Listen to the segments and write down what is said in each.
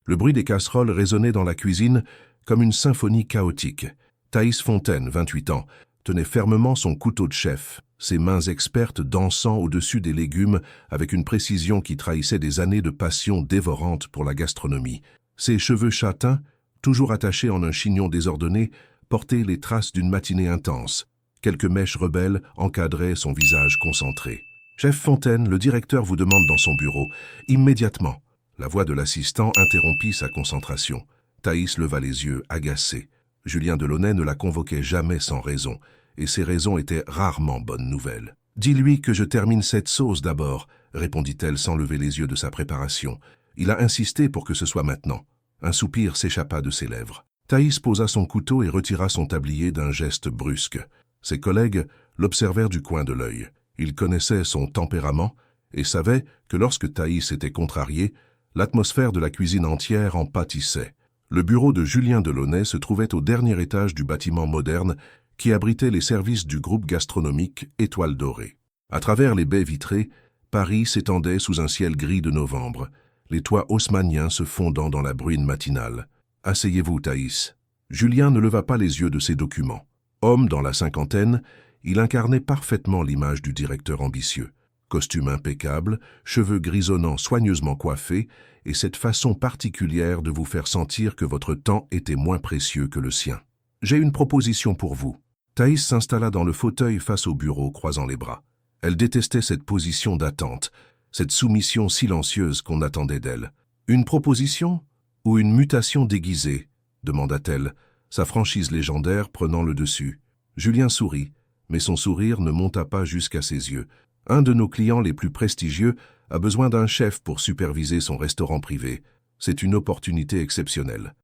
Le bruit des casseroles résonnait dans la cuisine comme une symphonie chaotique. Thaïs Fontaine, 28 ans, tenait fermement son couteau de chef, ses mains expertes dansant au-dessus des légumes avec une précision qui trahissait des années de passion dévorante pour la gastronomie. Ses cheveux châtains, toujours attachés en un chignon désordonné, portaient les traces d'une matinée intense. Quelques mèches rebelles encadraient son visage concentré. « Chef Fontaine, le directeur vous demande dans son bureau. Immédiatement !» La voix de l'assistant interrompit sa concentration. Thaïs leva les yeux, agacée. Julien Delaunay ne la convoquait jamais sans raison, et ses raisons étaient rarement bonnes nouvelles. « Dis-lui que je termine cette sauce d'abord », répondit-elle sans lever les yeux de sa préparation. Il a insisté pour que ce soit maintenant. Un soupir s'échappa de ses lèvres. Thaïs posa son couteau et retira son tablier d'un geste brusque. Ses collègues l'observèrent du coin de l'œil. Ils connaissaient son tempérament et savaient que lorsque Thaïs était contrariée, l'atmosphère de la cuisine entière en pâtissait. Le bureau de Julien Delaunay se trouvait au dernier étage du bâtiment moderne qui abritait les services du groupe gastronomique Étoile Dorée. À travers les baies vitrées, Paris s'étendait sous un ciel gris de novembre, les toits haussmanniens se fondant dans la bruine matinale. « Asseyez-vous, Thaïs. » Julien ne leva pas les yeux de ses documents. Homme dans la cinquantaine, il incarnait parfaitement l'image du directeur ambitieux. Costume impeccable, cheveux grisonnants soigneusement coiffés, et cette façon particulière de vous faire sentir que votre temps était moins précieux que le sien. « J'ai une proposition pour vous. » Thaïs s'installa dans le fauteuil face au bureau, croisant les bras. Elle détestait cette position d'attente, cette soumission silencieuse qu'on attendait d'elle. « Une proposition ou une mutation déguisée ?» demanda-t-elle, sa franchise légendaire prenant le dessus. Julien sourit, mais son sourire ne monta pas jusqu'à ses yeux. Un de nos clients les plus prestigieux a besoin d'un chef pour superviser son restaurant privé. C'est une opportunité exceptionnelle.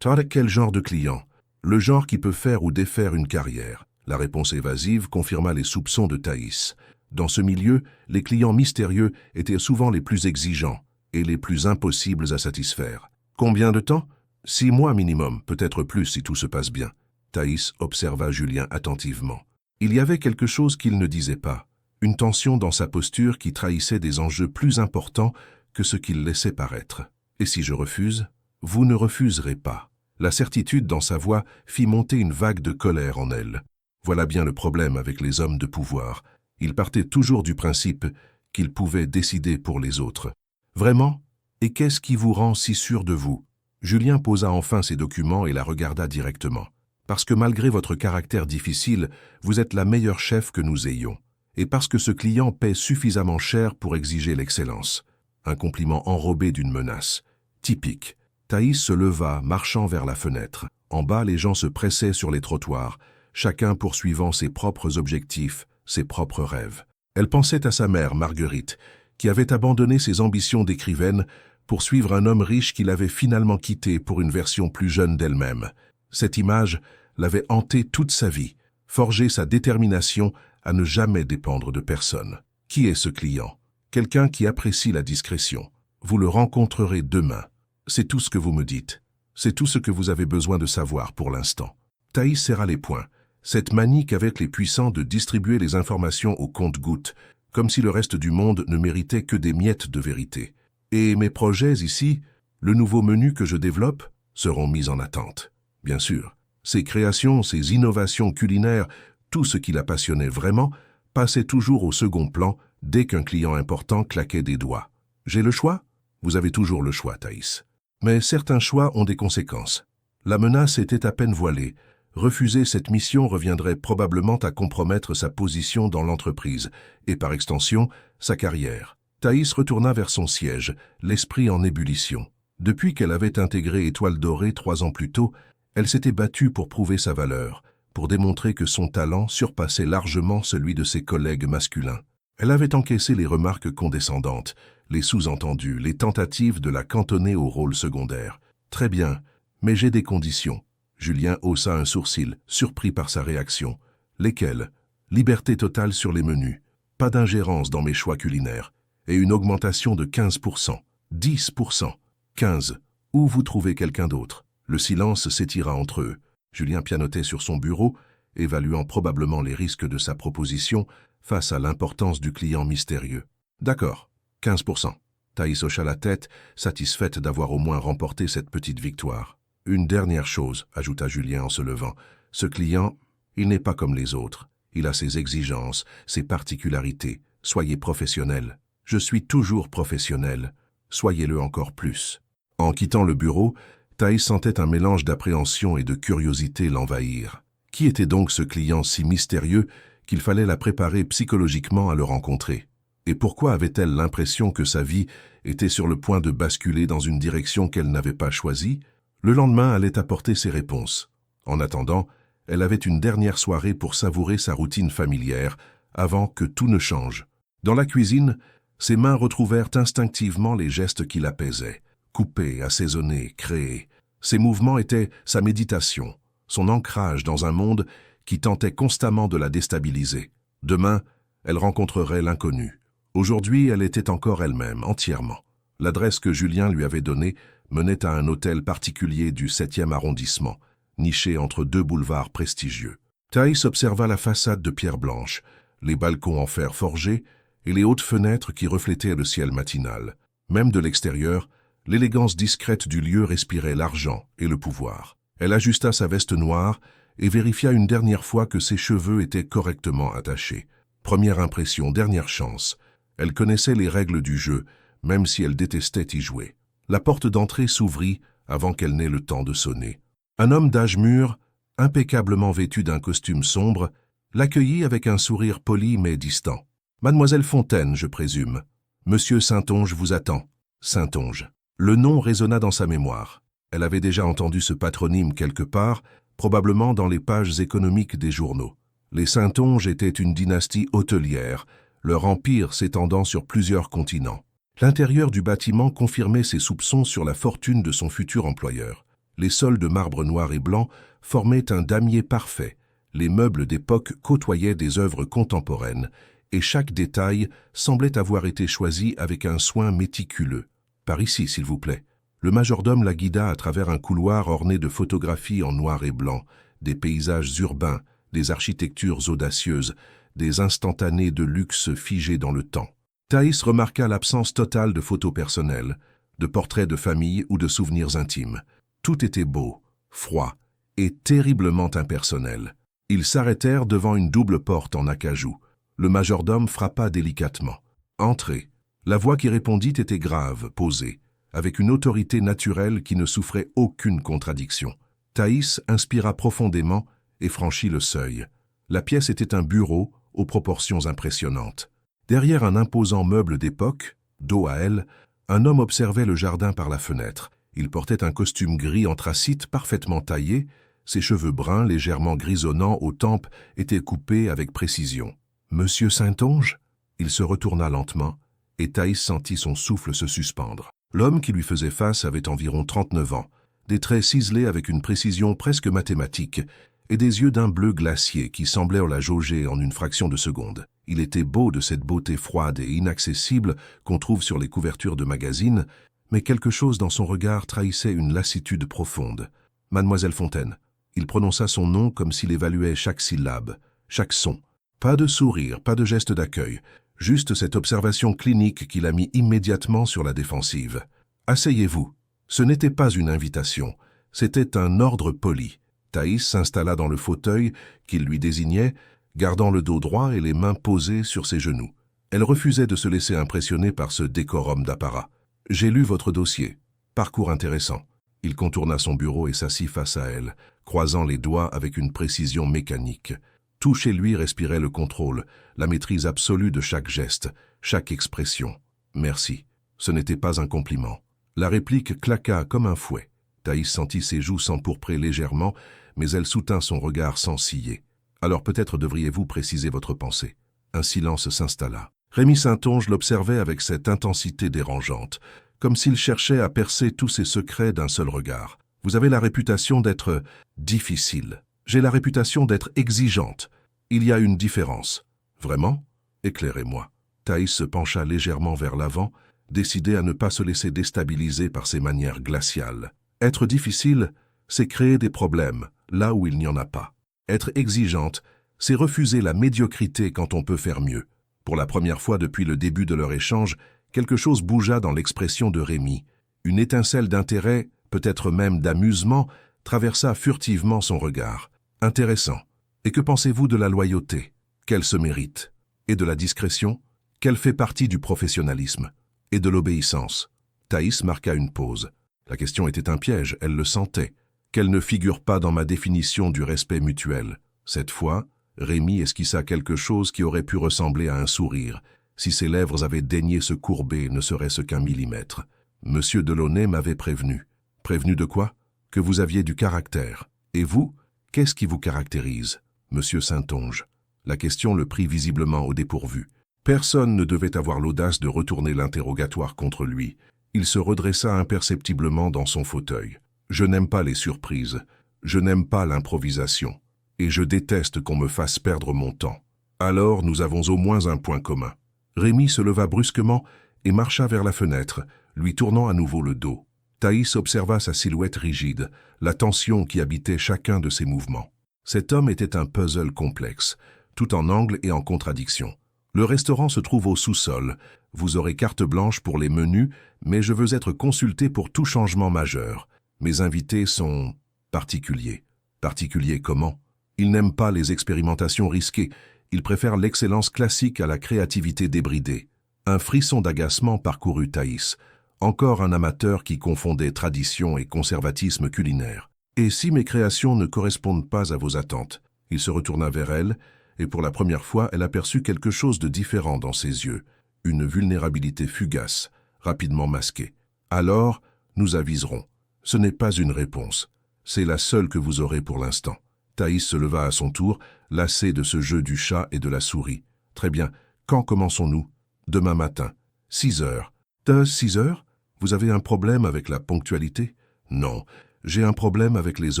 Quel genre de client? Le genre qui peut faire ou défaire une carrière. La réponse évasive confirma les soupçons de Thaïs. Dans ce milieu, les clients mystérieux étaient souvent les plus exigeants et les plus impossibles à satisfaire. Combien de temps? 6 mois minimum, peut-être plus si tout se passe bien. Thaïs observa Julien attentivement. Il y avait quelque chose qu'il ne disait pas, une tension dans sa posture qui trahissait des enjeux plus importants que ce qu'il laissait paraître. « Et si je refuse? » »« Vous ne refuserez pas. » La certitude dans sa voix fit monter une vague de colère en elle. Voilà bien le problème avec les hommes de pouvoir. Ils partaient toujours du principe qu'ils pouvaient décider pour les autres. « Vraiment? Et qu'est-ce qui vous rend si sûr de vous ?» Julien posa enfin ses documents et la regarda directement. « Parce que malgré votre caractère difficile, vous êtes la meilleure chef que nous ayons. Et parce que ce client paie suffisamment cher pour exiger l'excellence. » Un compliment enrobé d'une menace. Typique. Thaïs se leva, marchant vers la fenêtre. En bas, les gens se pressaient sur les trottoirs, chacun poursuivant ses propres objectifs, ses propres rêves. Elle pensait à sa mère, Marguerite, qui avait abandonné ses ambitions d'écrivaine pour suivre un homme riche qui l'avait finalement quitté pour une version plus jeune d'elle-même. Cette image l'avait hantée toute sa vie, forgé sa détermination à ne jamais dépendre de personne. Qui est ce client? Quelqu'un qui apprécie la discrétion. Vous le rencontrerez demain. C'est tout ce que vous me dites. C'est tout ce que vous avez besoin de savoir pour l'instant. Thaïs serra les poings. Cette manie qu'avaient les puissants de distribuer les informations au compte-gouttes, comme si le reste du monde ne méritait que des miettes de vérité. Et mes projets ici, le nouveau menu que je développe, seront mis en attente. Bien sûr, ces créations, ces innovations culinaires, tout ce qui la passionnait vraiment, passait toujours au second plan dès qu'un client important claquait des doigts. J'ai le choix? Vous avez toujours le choix, Thaïs. Mais certains choix ont des conséquences. La menace était à peine voilée. Refuser cette mission reviendrait probablement à compromettre sa position dans l'entreprise et, par extension, sa carrière. Thaïs retourna vers son siège, l'esprit en ébullition. Depuis qu'elle avait intégré Étoile Dorée 3 ans plus tôt, elle s'était battue pour prouver sa valeur, pour démontrer que son talent surpassait largement celui de ses collègues masculins. Elle avait encaissé les remarques condescendantes, les sous-entendus, les tentatives de la cantonner au rôle secondaire. « Très bien, mais j'ai des conditions. » Julien haussa un sourcil, surpris par sa réaction. « Lesquelles? » Liberté totale sur les menus, pas d'ingérence dans mes choix culinaires, et une augmentation de 15%, 10%, 15%. Ou vous trouvez quelqu'un d'autre. Le silence s'étira entre eux. Julien pianotait sur son bureau, évaluant probablement les risques de sa proposition face à l'importance du client mystérieux. « D'accord, 15%. Thaïs hocha la tête, satisfaite d'avoir au moins remporté cette petite victoire. « Une dernière chose, ajouta Julien en se levant. Ce client, il n'est pas comme les autres. Il a ses exigences, ses particularités. Soyez professionnel. Je suis toujours professionnel. Soyez-le encore plus. » En quittant le bureau, Thaïs sentait un mélange d'appréhension et de curiosité l'envahir. Qui était donc ce client si mystérieux qu'il fallait la préparer psychologiquement à le rencontrer? Et pourquoi avait-elle l'impression que sa vie était sur le point de basculer dans une direction qu'elle n'avait pas choisie? Le lendemain allait apporter ses réponses. En attendant, elle avait une dernière soirée pour savourer sa routine familière, avant que tout ne change. Dans la cuisine, ses mains retrouvèrent instinctivement les gestes qui l'apaisaient. Couper, assaisonner, créer. Ses mouvements étaient sa méditation, son ancrage dans un monde qui tentait constamment de la déstabiliser. Demain, elle rencontrerait l'inconnu. Aujourd'hui, elle était encore elle-même, entièrement. L'adresse que Julien lui avait donnée menait à un hôtel particulier du 7e arrondissement, niché entre deux boulevards prestigieux. Thaïs observa la façade de pierre blanche, les balcons en fer forgé et les hautes fenêtres qui reflétaient le ciel matinal. Même de l'extérieur, l'élégance discrète du lieu respirait l'argent et le pouvoir. Elle ajusta sa veste noire et vérifia une dernière fois que ses cheveux étaient correctement attachés. Première impression, dernière chance. Elle connaissait les règles du jeu, même si elle détestait y jouer. La porte d'entrée s'ouvrit avant qu'elle n'ait le temps de sonner. Un homme d'âge mûr, impeccablement vêtu d'un costume sombre, l'accueillit avec un sourire poli mais distant. « Mademoiselle Fontaine, je présume. Monsieur Saintonge vous attend. » Saintonge. Le nom résonna dans sa mémoire. Elle avait déjà entendu ce patronyme quelque part, probablement dans les pages économiques des journaux. Les Saintonge étaient une dynastie hôtelière, leur empire s'étendant sur plusieurs continents. L'intérieur du bâtiment confirmait ses soupçons sur la fortune de son futur employeur. Les sols de marbre noir et blanc formaient un damier parfait. Les meubles d'époque côtoyaient des œuvres contemporaines, et chaque détail semblait avoir été choisi avec un soin méticuleux. « Par ici, s'il vous plaît. » Le majordome la guida à travers un couloir orné de photographies en noir et blanc, des paysages urbains, des architectures audacieuses, des instantanés de luxe figés dans le temps. Thaïs remarqua l'absence totale de photos personnelles, de portraits de famille ou de souvenirs intimes. Tout était beau, froid et terriblement impersonnel. Ils s'arrêtèrent devant une double porte en acajou. Le majordome frappa délicatement. « Entrez !» La voix qui répondit était grave, posée, avec une autorité naturelle qui ne souffrait aucune contradiction. Thaïs inspira profondément et franchit le seuil. La pièce était un bureau aux proportions impressionnantes. Derrière un imposant meuble d'époque, dos à elle, un homme observait le jardin par la fenêtre. Il portait un costume gris anthracite parfaitement taillé, ses cheveux bruns légèrement grisonnants aux tempes étaient coupés avec précision. « Monsieur Saintonge ?» Il se retourna lentement, et Thaïs sentit son souffle se suspendre. L'homme qui lui faisait face avait environ 39 ans, des traits ciselés avec une précision presque mathématique, et des yeux d'un bleu glacier qui semblaient la jauger en une fraction de seconde. Il était beau de cette beauté froide et inaccessible qu'on trouve sur les couvertures de magazines, mais quelque chose dans son regard trahissait une lassitude profonde. « Mademoiselle Fontaine ». Il prononça son nom comme s'il évaluait chaque syllabe, chaque son. Pas de sourire, pas de geste d'accueil, juste cette observation clinique qui l'a mis immédiatement sur la défensive. « Asseyez-vous ». Ce n'était pas une invitation, c'était un ordre poli. Thaïs s'installa dans le fauteuil qu'il lui désignait, gardant le dos droit et les mains posées sur ses genoux. Elle refusait de se laisser impressionner par ce décorum d'apparat. « J'ai lu votre dossier. Parcours intéressant. » Il contourna son bureau et s'assit face à elle, croisant les doigts avec une précision mécanique. Tout chez lui respirait le contrôle, la maîtrise absolue de chaque geste, chaque expression. « Merci. » Ce n'était pas un compliment. La réplique claqua comme un fouet. Thaïs sentit ses joues s'empourprer légèrement, mais elle soutint son regard sans ciller. « Alors peut-être devriez-vous préciser votre pensée. » Un silence s'installa. Rémy Saintonge l'observait avec cette intensité dérangeante, comme s'il cherchait à percer tous ses secrets d'un seul regard. « Vous avez la réputation d'être difficile. J'ai la réputation d'être exigeante. Il y a une différence. » « Vraiment ? Éclairez-moi. » Thaïs se pencha légèrement vers l'avant, décidée à ne pas se laisser déstabiliser par ses manières glaciales. Être difficile, c'est créer des problèmes, là où il n'y en a pas. Être exigeante, c'est refuser la médiocrité quand on peut faire mieux. Pour la première fois depuis le début de leur échange, Quelque chose bougea dans l'expression de Rémi. Une étincelle d'intérêt, peut-être même d'amusement, traversa furtivement son regard. Intéressant. Et que pensez-vous de la loyauté? Qu'elle se mérite? Et de la discrétion? Qu'elle fait partie du professionnalisme? Et de l'obéissance? Thaïs marqua une pause. La question était un piège, elle le sentait. Qu'elle ne figure pas dans ma définition du respect mutuel. Cette fois, Rémi esquissa quelque chose qui aurait pu ressembler à un sourire, si ses lèvres avaient daigné se courber, ne serait-ce qu'un millimètre. Monsieur Delaunay m'avait prévenu. Prévenu de quoi? Que vous aviez du caractère. Et vous, qu'est-ce qui vous caractérise? Monsieur Saintonge. La question le prit visiblement au dépourvu. Personne ne devait avoir l'audace de retourner l'interrogatoire contre lui. Il se redressa imperceptiblement dans son fauteuil. Je n'aime pas les surprises. Je n'aime pas l'improvisation. Et je déteste qu'on me fasse perdre mon temps. Alors nous avons au moins un point commun. Rémi se leva brusquement et marcha vers la fenêtre, lui tournant à nouveau le dos. Thaïs observa sa silhouette rigide, la tension qui habitait chacun de ses mouvements. Cet homme était un puzzle complexe, tout en angle et en contradiction. Le restaurant se trouve au sous-sol. Vous aurez carte blanche pour les menus, mais je veux être consulté pour tout changement majeur. Mes invités sont particuliers. Particuliers comment? Ils n'aiment pas les expérimentations risquées. Ils préfèrent l'excellence classique à la créativité débridée. Un frisson d'agacement parcourut Thaïs. Encore un amateur qui confondait tradition et conservatisme culinaire. Et si mes créations ne correspondent pas à vos attentes? Il se retourna vers elle, et pour la première fois, elle aperçut quelque chose de différent dans ses yeux. Une vulnérabilité fugace, rapidement masquée. Alors, nous aviserons. Ce n'est pas une réponse. C'est la seule que vous aurez pour l'instant. Thaïs se leva à son tour, lassée de ce jeu du chat et de la souris. Très bien. Quand commençons-nous? Demain matin. 6 heures. 6 heures? Vous avez un problème avec la ponctualité? Non. J'ai un problème avec les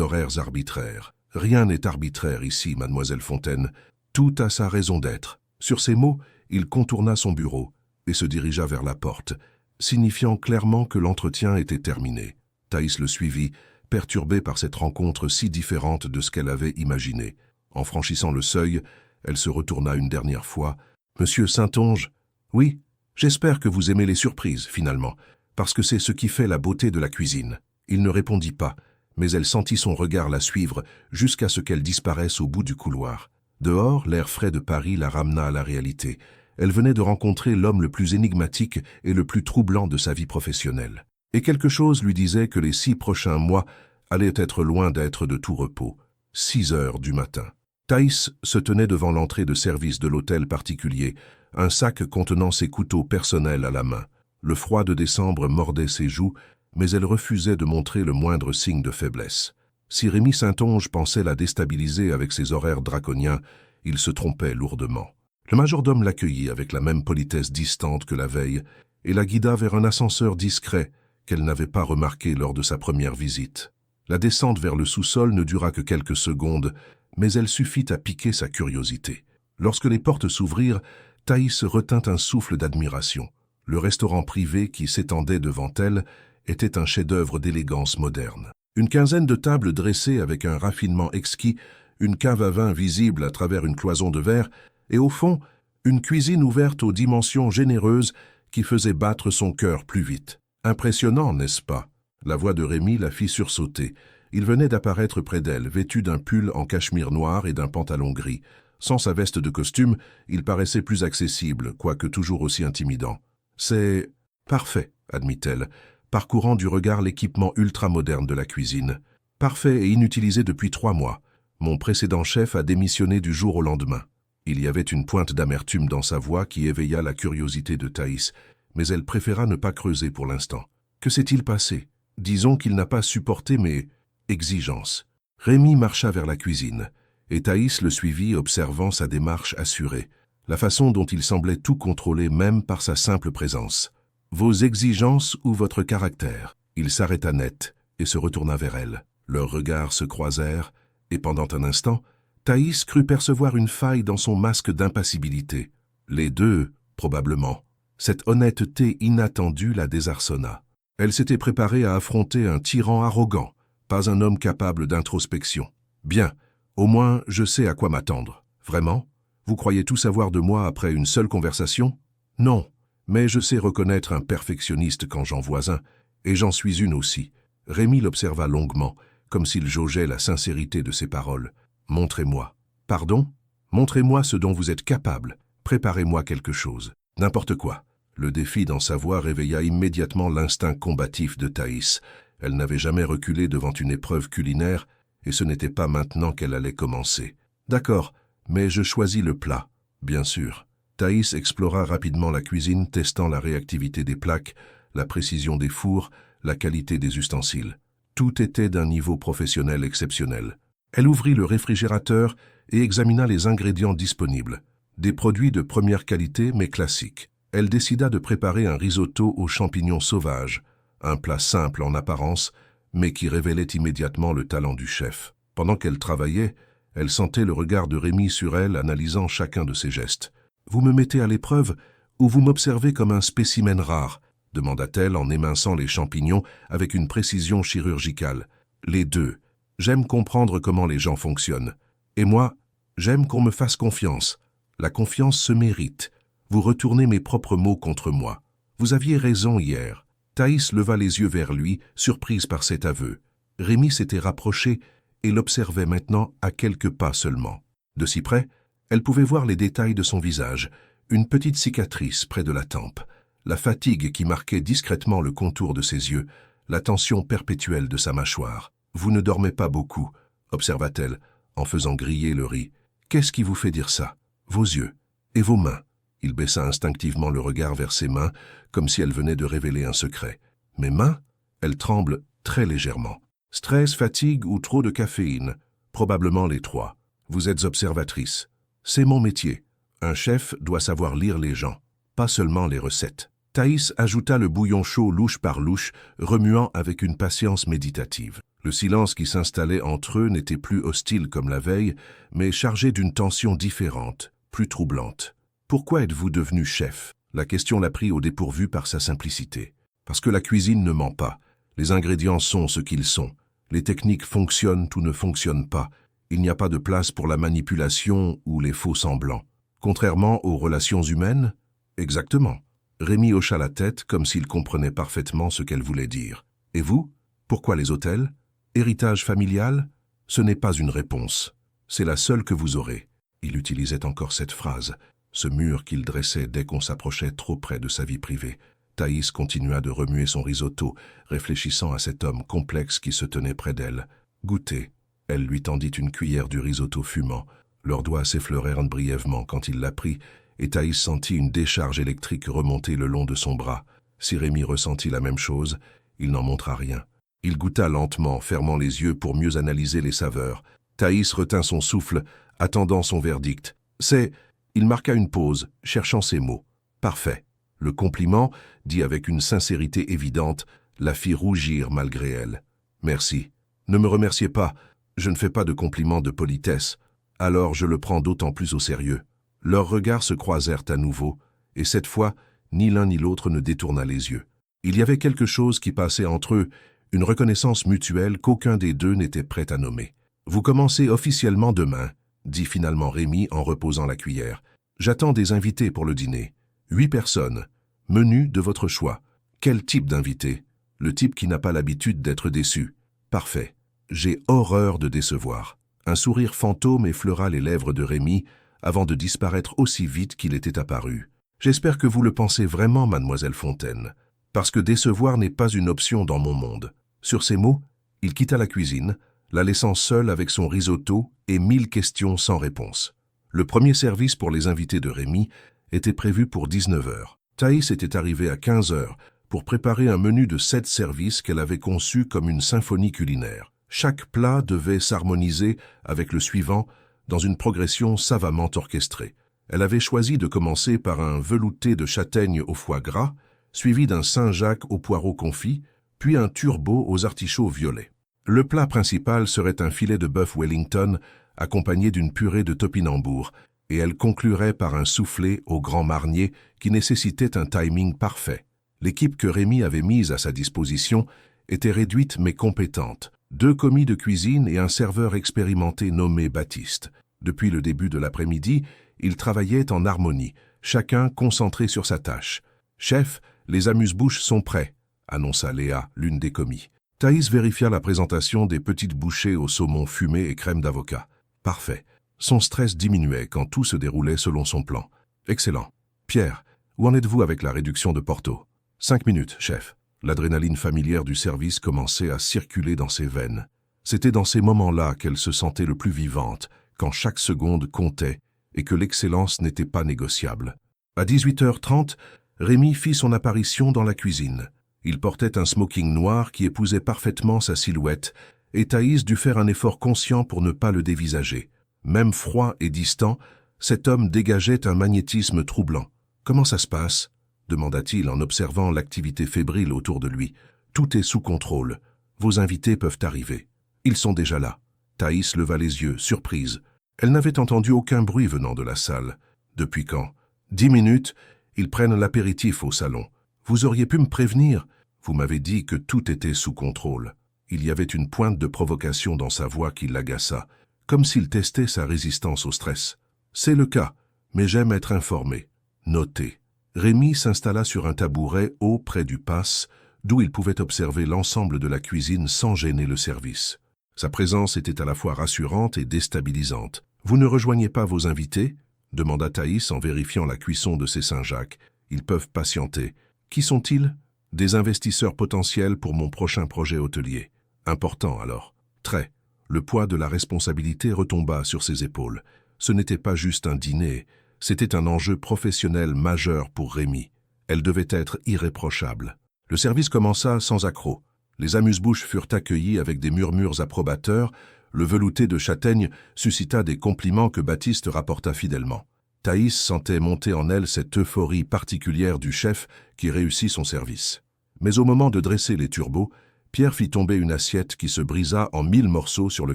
horaires arbitraires. Rien n'est arbitraire ici, mademoiselle Fontaine. Tout a sa raison d'être. Sur ces mots, il contourna son bureau et se dirigea vers la porte, signifiant clairement que l'entretien était terminé. Thaïs le suivit, perturbée par cette rencontre si différente de ce qu'elle avait imaginé. En franchissant le seuil, elle se retourna une dernière fois. « Monsieur Saintonge, oui, j'espère que vous aimez les surprises, finalement, parce que c'est ce qui fait la beauté de la cuisine. » Il ne répondit pas, mais elle sentit son regard la suivre jusqu'à ce qu'elle disparaisse au bout du couloir. Dehors, l'air frais de Paris la ramena à la réalité. Elle venait de rencontrer l'homme le plus énigmatique et le plus troublant de sa vie professionnelle. Et quelque chose lui disait que les 6 prochains mois allaient être loin d'être de tout repos. 6 heures du matin. Thaïs se tenait devant l'entrée de service de l'hôtel particulier, un sac contenant ses couteaux personnels à la main. Le froid de décembre mordait ses joues, mais elle refusait de montrer le moindre signe de faiblesse. Si Rémi Saintonge pensait la déstabiliser avec ses horaires draconiens, il se trompait lourdement. Le majordome l'accueillit avec la même politesse distante que la veille et la guida vers un ascenseur discret qu'elle n'avait pas remarqué lors de sa première visite. La descente vers le sous-sol ne dura que quelques secondes, mais elle suffit à piquer sa curiosité. Lorsque les portes s'ouvrirent, Thaïs retint un souffle d'admiration. Le restaurant privé qui s'étendait devant elle était un chef-d'œuvre d'élégance moderne. Une quinzaine de tables dressées avec un raffinement exquis, une cave à vin visible à travers une cloison de verre, et au fond, une cuisine ouverte aux dimensions généreuses qui faisait battre son cœur plus vite. Impressionnant, n'est-ce pas? La voix de Rémi la fit sursauter. Il venait d'apparaître près d'elle, vêtu d'un pull en cachemire noir et d'un pantalon gris. Sans sa veste de costume, il paraissait plus accessible, quoique toujours aussi intimidant. « C'est parfait », admit-elle, parcourant du regard l'équipement ultra-moderne de la cuisine. « Parfait et inutilisé depuis 3 mois. Mon précédent chef a démissionné du jour au lendemain. » Il y avait une pointe d'amertume dans sa voix qui éveilla la curiosité de Thaïs, mais elle préféra ne pas creuser pour l'instant. Que s'est-il passé? Disons qu'il n'a pas supporté mes exigences. Rémi marcha vers la cuisine, et Thaïs le suivit observant sa démarche assurée, la façon dont il semblait tout contrôler même par sa simple présence. Vos exigences ou votre caractère? Il s'arrêta net et se retourna vers elle. Leurs regards se croisèrent, et pendant un instant, Thaïs crut percevoir une faille dans son masque d'impassibilité. Les deux, probablement. Cette honnêteté inattendue la désarçonna. Elle s'était préparée à affronter un tyran arrogant, pas un homme capable d'introspection. Bien, au moins je sais à quoi m'attendre. Vraiment? Vous croyez tout savoir de moi après une seule conversation? Non, Mais je sais reconnaître un perfectionniste quand j'en vois un, et j'en suis une aussi. Rémi l'observa longuement, comme s'il jaugeait la sincérité de ses paroles. « Montrez-moi. »« Pardon ? Montrez-moi ce dont vous êtes capable. Préparez-moi quelque chose. N'importe quoi. » Le défi dans sa voix réveilla immédiatement l'instinct combatif de Thaïs. Elle n'avait jamais reculé devant une épreuve culinaire, et ce n'était pas maintenant qu'elle allait commencer. « D'accord, mais je choisis le plat. » « Bien sûr. » Thaïs explora rapidement la cuisine, testant la réactivité des plaques, la précision des fours, la qualité des ustensiles. Tout était d'un niveau professionnel exceptionnel. Elle ouvrit le réfrigérateur et examina les ingrédients disponibles. Des produits de première qualité mais classiques. Elle décida de préparer un risotto aux champignons sauvages, un plat simple en apparence, mais qui révélait immédiatement le talent du chef. Pendant qu'elle travaillait, elle sentait le regard de Rémi sur elle, analysant chacun de ses gestes. « Vous me mettez à l'épreuve ou vous m'observez comme un spécimen rare ?» demanda-t-elle en éminçant les champignons avec une précision chirurgicale. « Les deux. J'aime comprendre comment les gens fonctionnent. Et moi, j'aime qu'on me fasse confiance. La confiance se mérite. Vous retournez mes propres mots contre moi. Vous aviez raison hier. » Thaïs leva les yeux vers lui, surprise par cet aveu. Rémi s'était rapproché et l'observait maintenant à quelques pas seulement. De si près, elle pouvait voir les détails de son visage, une petite cicatrice près de la tempe, la fatigue qui marquait discrètement le contour de ses yeux, la tension perpétuelle de sa mâchoire. « Vous ne dormez pas beaucoup, » observa-t-elle, en faisant griller le riz. « Qu'est-ce qui vous fait dire ça ? Vos yeux et vos mains. » Il baissa instinctivement le regard vers ses mains, comme si elle venait de révéler un secret. « Mes mains ?» Elles tremblent très légèrement. « Stress, fatigue ou trop de caféine ? Probablement les trois. Vous êtes observatrice. C'est mon métier. Un chef doit savoir lire les gens, pas seulement les recettes. » Thaïs ajouta le bouillon chaud louche par louche, remuant avec une patience méditative. Le silence qui s'installait entre eux n'était plus hostile comme la veille, mais chargé d'une tension différente, plus troublante. « Pourquoi êtes-vous devenu chef ?» La question la prit au dépourvu par sa simplicité. « Parce que la cuisine ne ment pas. Les ingrédients sont ce qu'ils sont. Les techniques fonctionnent ou ne fonctionnent pas. Il n'y a pas de place pour la manipulation ou les faux semblants. Contrairement aux relations humaines ? » Exactement. Rémi hocha la tête comme s'il comprenait parfaitement ce qu'elle voulait dire. « Et vous ? Pourquoi les hôtels ? Héritage familial ? Ce n'est pas une réponse. C'est la seule que vous aurez. » Il utilisait encore cette phrase, ce mur qu'il dressait dès qu'on s'approchait trop près de sa vie privée. Thaïs continua de remuer son risotto, réfléchissant à cet homme complexe qui se tenait près d'elle. « Goûtez. » Elle lui tendit une cuillère du risotto fumant. Leurs doigts s'effleurèrent brièvement quand il la prit, et Thaïs sentit une décharge électrique remonter le long de son bras. Si Rémi ressentit la même chose, il n'en montra rien. Il goûta lentement, fermant les yeux pour mieux analyser les saveurs. Thaïs retint son souffle, attendant son verdict. « C'est... » Il marqua une pause, cherchant ses mots. « Parfait. » Le compliment, dit avec une sincérité évidente, la fit rougir malgré elle. « Merci. Ne me remerciez pas. Je ne fais pas de compliments de politesse. Alors je le prends d'autant plus au sérieux. » Leurs regards se croisèrent à nouveau, et cette fois, ni l'un ni l'autre ne détourna les yeux. Il y avait quelque chose qui passait entre eux, une reconnaissance mutuelle qu'aucun des deux n'était prêt à nommer. « Vous commencez officiellement demain, » dit finalement Rémi en reposant la cuillère. « J'attends des invités pour le dîner. 8 personnes. Menu de votre choix. Quel type d'invité ? Le type qui n'a pas l'habitude d'être déçu. Parfait. J'ai horreur de décevoir. » Un sourire fantôme effleura les lèvres de Rémi avant de disparaître aussi vite qu'il était apparu. « J'espère que vous le pensez vraiment, mademoiselle Fontaine, parce que décevoir n'est pas une option dans mon monde. » Sur ces mots, il quitta la cuisine, la laissant seule avec son risotto et 1000 questions sans réponse. Le premier service pour les invités de Rémi était prévu pour 19 h. Thaïs était arrivée à 15 h pour préparer un menu de 7 services qu'elle avait conçu comme une symphonie culinaire. Chaque plat devait s'harmoniser avec le suivant dans une progression savamment orchestrée. Elle avait choisi de commencer par un velouté de châtaigne au foie gras, suivi d'un Saint-Jacques au poireau confit, puis un turbo aux artichauts violets. Le plat principal serait un filet de bœuf Wellington accompagné d'une purée de topinambour, et elle conclurait par un soufflé au grand marnier qui nécessitait un timing parfait. L'équipe que Rémi avait mise à sa disposition était réduite mais compétente. 2 commis de cuisine et un serveur expérimenté nommé Baptiste. Depuis le début de l'après-midi, ils travaillaient en harmonie, chacun concentré sur sa tâche. Chef, les amuse-bouches sont prêts, annonça Léa, l'une des commis. Thaïs vérifia la présentation des petites bouchées au saumon fumé et crème d'avocat. Parfait. Son stress diminuait quand tout se déroulait selon son plan. Excellent. Pierre, où en êtes-vous avec la réduction de Porto? 5 minutes, chef. L'adrénaline familière du service commençait à circuler dans ses veines. C'était dans ces moments-là qu'elle se sentait le plus vivante, quand chaque seconde comptait et que l'excellence n'était pas négociable. À 18h30, Rémi fit son apparition dans la cuisine. Il portait un smoking noir qui épousait parfaitement sa silhouette, et Thaïs dut faire un effort conscient pour ne pas le dévisager. Même froid et distant, cet homme dégageait un magnétisme troublant. « Comment ça se passe ?» demanda-t-il en observant l'activité fébrile autour de lui. « Tout est sous contrôle. Vos invités peuvent arriver. Ils sont déjà là. » Thaïs leva les yeux, surprise. Elle n'avait entendu aucun bruit venant de la salle. « Depuis quand ?»« 10 minutes. Ils prennent l'apéritif au salon. Vous auriez pu me prévenir. Vous m'avez dit que tout était sous contrôle. » Il y avait une pointe de provocation dans sa voix qui l'agaça, comme s'il testait sa résistance au stress. « C'est le cas, mais j'aime être informé. » Notez. Rémi s'installa sur un tabouret haut près du passe, d'où il pouvait observer l'ensemble de la cuisine sans gêner le service. Sa présence était à la fois rassurante et déstabilisante. « Vous ne rejoignez pas vos invités ?» demanda Thaïs en vérifiant la cuisson de ses Saint-Jacques. « Ils peuvent patienter. Qui sont-ils » ? « Des investisseurs potentiels pour mon prochain projet hôtelier. » Important alors. Très. Le poids de la responsabilité retomba sur ses épaules. Ce n'était pas juste un dîner, c'était un enjeu professionnel majeur pour Rémi. Elle devait être irréprochable. Le service commença sans accroc. Les amuse-bouches furent accueillis avec des murmures approbateurs. Le velouté de châtaigne suscita des compliments que Baptiste rapporta fidèlement. Thaïs sentait monter en elle cette euphorie particulière du chef qui réussit son service. Mais au moment de dresser les turbots, Pierre fit tomber une assiette qui se brisa en 1000 morceaux sur le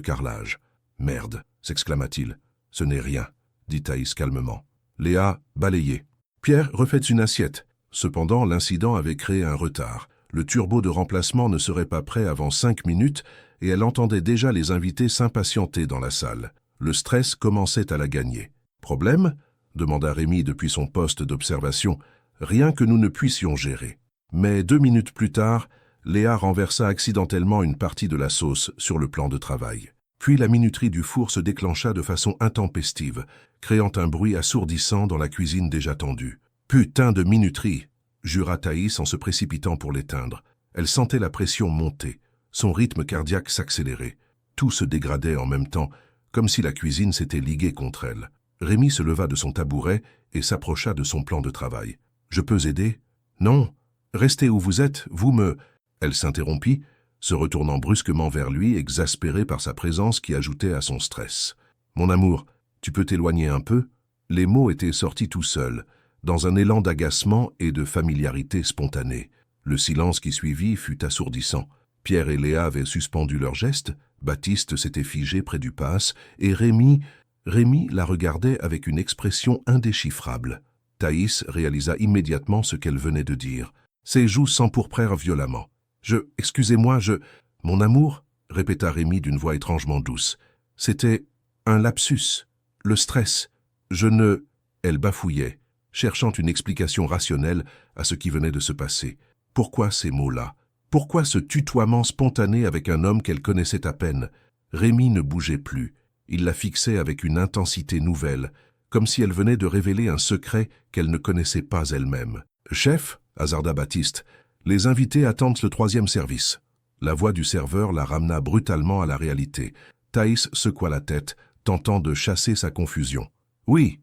carrelage. « Merde !» s'exclama-t-il. « Ce n'est rien », dit Thaïs calmement. Léa balayait. Pierre refait une assiette. Cependant, l'incident avait créé un retard. Le turbo de remplacement ne serait pas prêt avant 5 minutes et elle entendait déjà les invités s'impatienter dans la salle. Le stress commençait à la gagner. « Problème ?» demanda Rémi depuis son poste d'observation. « Rien que nous ne puissions gérer. » Mais 2 minutes plus tard, Léa renversa accidentellement une partie de la sauce sur le plan de travail. Puis la minuterie du four se déclencha de façon intempestive, créant un bruit assourdissant dans la cuisine déjà tendue. « Putain de minuterie !» jura Thaïs en se précipitant pour l'éteindre. Elle sentait la pression monter, son rythme cardiaque s'accélérer. Tout se dégradait en même temps, comme si la cuisine s'était liguée contre elle. Rémi se leva de son tabouret et s'approcha de son plan de travail. « Je peux aider ?»« Non. Restez où vous êtes, vous me... » Elle s'interrompit, se retournant brusquement vers lui, exaspérée par sa présence qui ajoutait à son stress. « Mon amour, tu peux t'éloigner un peu ?» Les mots étaient sortis tout seuls, dans un élan d'agacement et de familiarité spontanée. Le silence qui suivit fut assourdissant. Pierre et Léa avaient suspendu leurs gestes, Baptiste s'était figé près du passe, et Rémi la regardait avec une expression indéchiffrable. Thaïs réalisa immédiatement ce qu'elle venait de dire. Ses joues s'empourprèrent violemment. « Excusez-moi, Mon amour ?» répéta Rémi d'une voix étrangement douce. « C'était un lapsus. Le stress. Elle bafouillait, cherchant une explication rationnelle à ce qui venait de se passer. Pourquoi ces mots-là? Pourquoi ce tutoiement spontané avec un homme qu'elle connaissait à peine? Rémi ne bougeait plus. Il la fixait avec une intensité nouvelle, comme si elle venait de révéler un secret qu'elle ne connaissait pas elle-même. « Chef ?» hasarda Baptiste. « Les invités attendent le 3e service. » La voix du serveur la ramena brutalement à la réalité. Thaïs secoua la tête, tentant de chasser sa confusion. « Oui,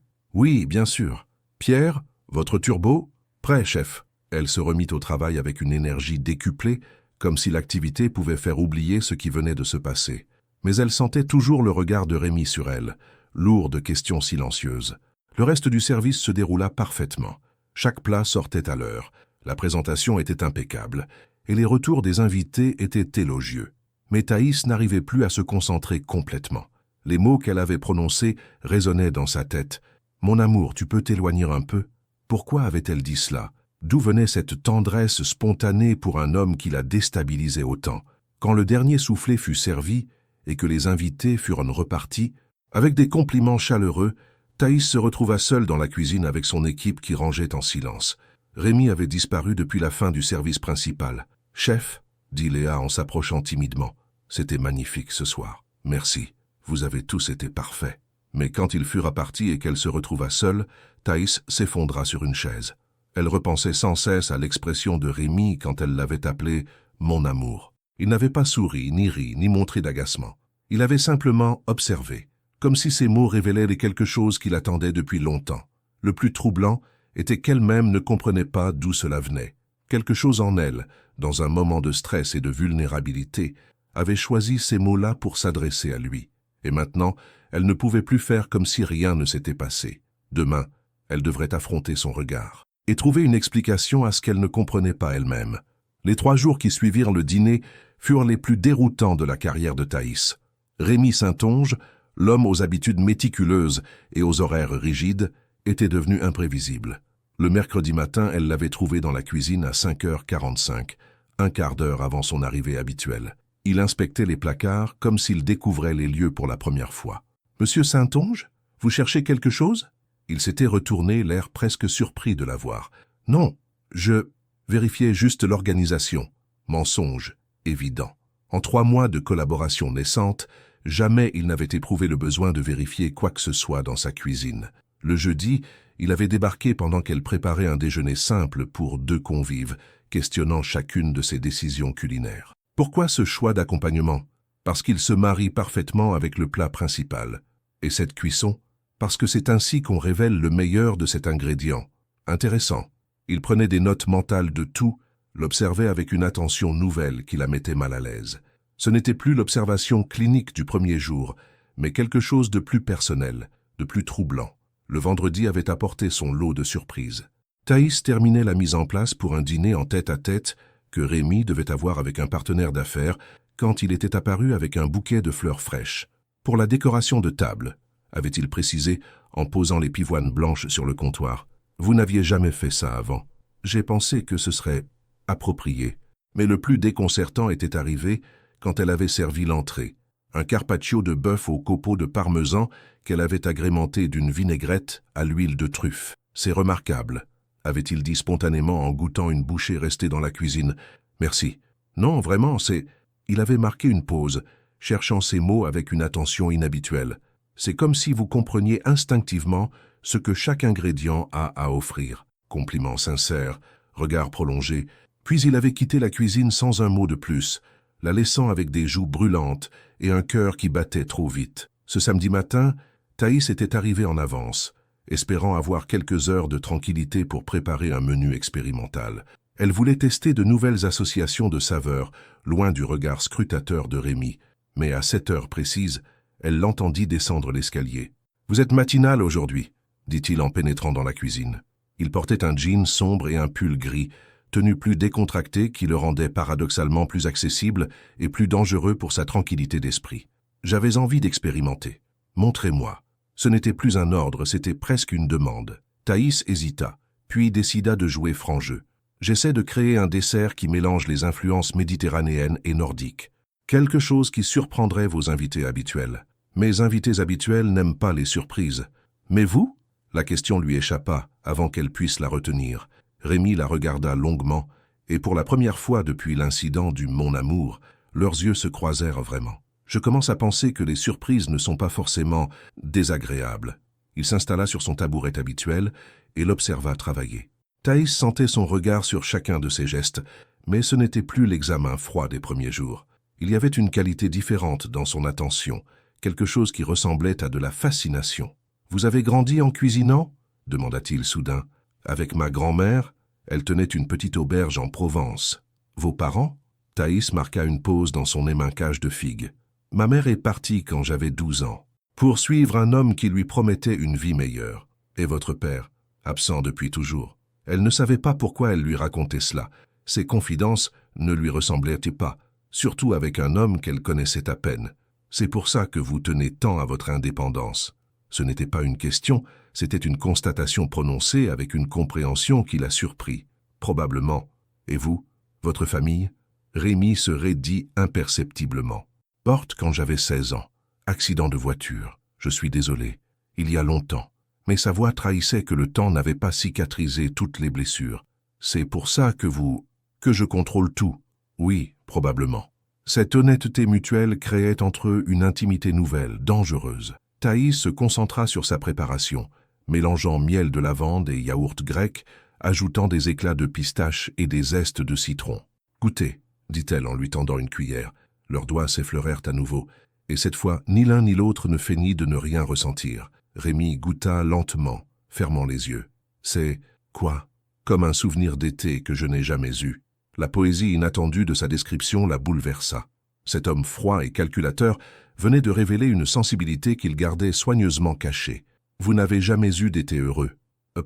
bien sûr. Pierre, votre turbo? Prêt, chef. » Elle se remit au travail avec une énergie décuplée, comme si l'activité pouvait faire oublier ce qui venait de se passer. Mais elle sentait toujours le regard de Rémi sur elle, lourd de questions silencieuses. Le reste du service se déroula parfaitement. Chaque plat sortait à l'heure, la présentation était impeccable, et les retours des invités étaient élogieux. Mais Thaïs n'arrivait plus à se concentrer complètement. Les mots qu'elle avait prononcés résonnaient dans sa tête. « Mon amour, tu peux t'éloigner un peu ?» Pourquoi avait-elle dit cela? D'où venait cette tendresse spontanée pour un homme qui la déstabilisait autant? Quand le dernier soufflet fut servi et que les invités furent repartis, avec des compliments chaleureux, Thaïs se retrouva seule dans la cuisine avec son équipe qui rangeait en silence. Rémi avait disparu depuis la fin du service principal. « Chef » dit Léa en s'approchant timidement. « C'était magnifique ce soir. Merci. Vous avez tous été parfaits. » Mais quand il fut reparti et qu'elle se retrouva seule, Thaïs s'effondra sur une chaise. Elle repensait sans cesse à l'expression de Rémi quand elle l'avait appelé « mon amour ». Il n'avait pas souri, ni ri, ni montré d'agacement. Il avait simplement observé, comme si ces mots révélaient quelque chose qu'il attendait depuis longtemps. Le plus troublant était qu'elle-même ne comprenait pas d'où cela venait. Quelque chose en elle, dans un moment de stress et de vulnérabilité, avait choisi ces mots-là pour s'adresser à lui. Et maintenant, elle ne pouvait plus faire comme si rien ne s'était passé. Demain, elle devrait affronter son regard et trouver une explication à ce qu'elle ne comprenait pas elle-même. Les 3 jours qui suivirent le dîner furent les plus déroutants de la carrière de Thaïs. Rémi Saintonge, l'homme aux habitudes méticuleuses et aux horaires rigides, était devenu imprévisible. Le mercredi matin, elle l'avait trouvé dans la cuisine à 5h45, un quart d'heure avant son arrivée habituelle. Il inspectait les placards comme s'il découvrait les lieux pour la première fois. « Monsieur Saintonge, vous cherchez quelque chose ?» Il s'était retourné, l'air presque surpris de la voir. « Non, je vérifiais juste l'organisation. » Mensonge évident. En 3 mois de collaboration naissante, jamais il n'avait éprouvé le besoin de vérifier quoi que ce soit dans sa cuisine. Le jeudi, il avait débarqué pendant qu'elle préparait un déjeuner simple pour 2 convives, questionnant chacune de ses décisions culinaires. Pourquoi ce choix d'accompagnement? Parce qu'il se marie parfaitement avec le plat principal. Et cette cuisson? Parce que c'est ainsi qu'on révèle le meilleur de cet ingrédient. Intéressant. Il prenait des notes mentales de tout, l'observait avec une attention nouvelle qui la mettait mal à l'aise. Ce n'était plus l'observation clinique du premier jour, mais quelque chose de plus personnel, de plus troublant. Le vendredi avait apporté son lot de surprises. Thaïs terminait la mise en place pour un dîner en tête-à-tête que Rémi devait avoir avec un partenaire d'affaires quand il était apparu avec un bouquet de fleurs fraîches. Pour la décoration de table, avait-il précisé en posant les pivoines blanches sur le comptoir. Vous n'aviez jamais fait ça avant. J'ai pensé que ce serait approprié. Mais le plus déconcertant était arrivé quand elle avait servi l'entrée. Un carpaccio de bœuf au copeaux de parmesan qu'elle avait agrémenté d'une vinaigrette à l'huile de truffe. C'est remarquable, avait-il dit spontanément en goûtant une bouchée restée dans la cuisine. Merci. Non, vraiment, c'est... Il avait marqué une pause, cherchant ses mots avec une attention inhabituelle. C'est comme si vous compreniez instinctivement ce que chaque ingrédient a à offrir. Compliment sincère, regard prolongé, puis il avait quitté la cuisine sans un mot de plus, la laissant avec des joues brûlantes et un cœur qui battait trop vite. Ce samedi matin, Thaïs était arrivée en avance, espérant avoir quelques heures de tranquillité pour préparer un menu expérimental. Elle voulait tester de nouvelles associations de saveurs, loin du regard scrutateur de Rémi, mais à 7 heures précises, elle l'entendit descendre l'escalier. « Vous êtes matinale aujourd'hui » dit-il en pénétrant dans la cuisine. Il portait un jean sombre et un pull gris, tenue plus décontractée qui le rendait paradoxalement plus accessible et plus dangereux pour sa tranquillité d'esprit. J'avais envie d'expérimenter. Montrez-moi. Ce n'était plus un ordre, c'était presque une demande. Thaïs hésita, puis décida de jouer franc jeu. J'essaie de créer un dessert qui mélange les influences méditerranéennes et nordiques. Quelque chose qui surprendrait vos invités habituels. Mes invités habituels n'aiment pas les surprises. Mais vous? La question lui échappa avant qu'elle puisse la retenir. Rémi la regarda longuement, et pour la première fois depuis l'incident du « mon amour », leurs yeux se croisèrent vraiment. Je commence à penser que les surprises ne sont pas forcément désagréables. Il s'installa sur son tabouret habituel et l'observa travailler. Thaïs sentait son regard sur chacun de ses gestes, mais ce n'était plus l'examen froid des premiers jours. Il y avait une qualité différente dans son attention, quelque chose qui ressemblait à de la fascination. « Vous avez grandi en cuisinant ?» demanda-t-il soudain. « Avec ma grand-mère, elle tenait une petite auberge en Provence. Vos parents ?» Thaïs marqua une pause dans son émincage de figues. « Ma mère est partie quand j'avais 12 ans, pour suivre un homme qui lui promettait une vie meilleure. Et votre père, absent depuis toujours. Elle ne savait pas pourquoi elle lui racontait cela. Ses confidences ne lui ressemblaient pas, surtout avec un homme qu'elle connaissait à peine. C'est pour ça que vous tenez tant à votre indépendance. » Ce n'était pas une question, c'était une constatation prononcée avec une compréhension qui la surprit. Probablement. Et vous, votre famille? Rémi se raidit imperceptiblement. Porte quand j'avais 16 ans. Accident de voiture. Je suis désolé. Il y a longtemps. Mais sa voix trahissait que le temps n'avait pas cicatrisé toutes les blessures. C'est pour ça que je contrôle tout. Oui, probablement. Cette honnêteté mutuelle créait entre eux une intimité nouvelle, dangereuse. Thaïs se concentra sur sa préparation, mélangeant miel de lavande et yaourt grec, ajoutant des éclats de pistache et des zestes de citron. « Goûtez », dit-elle en lui tendant une cuillère. Leurs doigts s'effleurèrent à nouveau, et cette fois, ni l'un ni l'autre ne feignit de ne rien ressentir. Rémi goûta lentement, fermant les yeux. « C'est quoi ?» Comme un souvenir d'été que je n'ai jamais eu. La poésie inattendue de sa description la bouleversa. Cet homme froid et calculateur venait de révéler une sensibilité qu'il gardait soigneusement cachée. « Vous n'avez jamais eu d'été heureux. »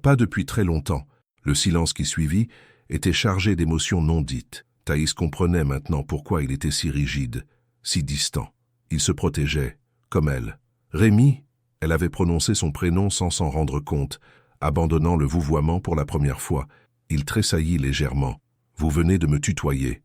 Pas depuis très longtemps. Le silence qui suivit était chargé d'émotions non dites. Thaïs comprenait maintenant pourquoi il était si rigide, si distant. Il se protégeait, comme elle. Rémi, elle avait prononcé son prénom sans s'en rendre compte, abandonnant le vouvoiement pour la première fois. Il tressaillit légèrement. « Vous venez de me tutoyer.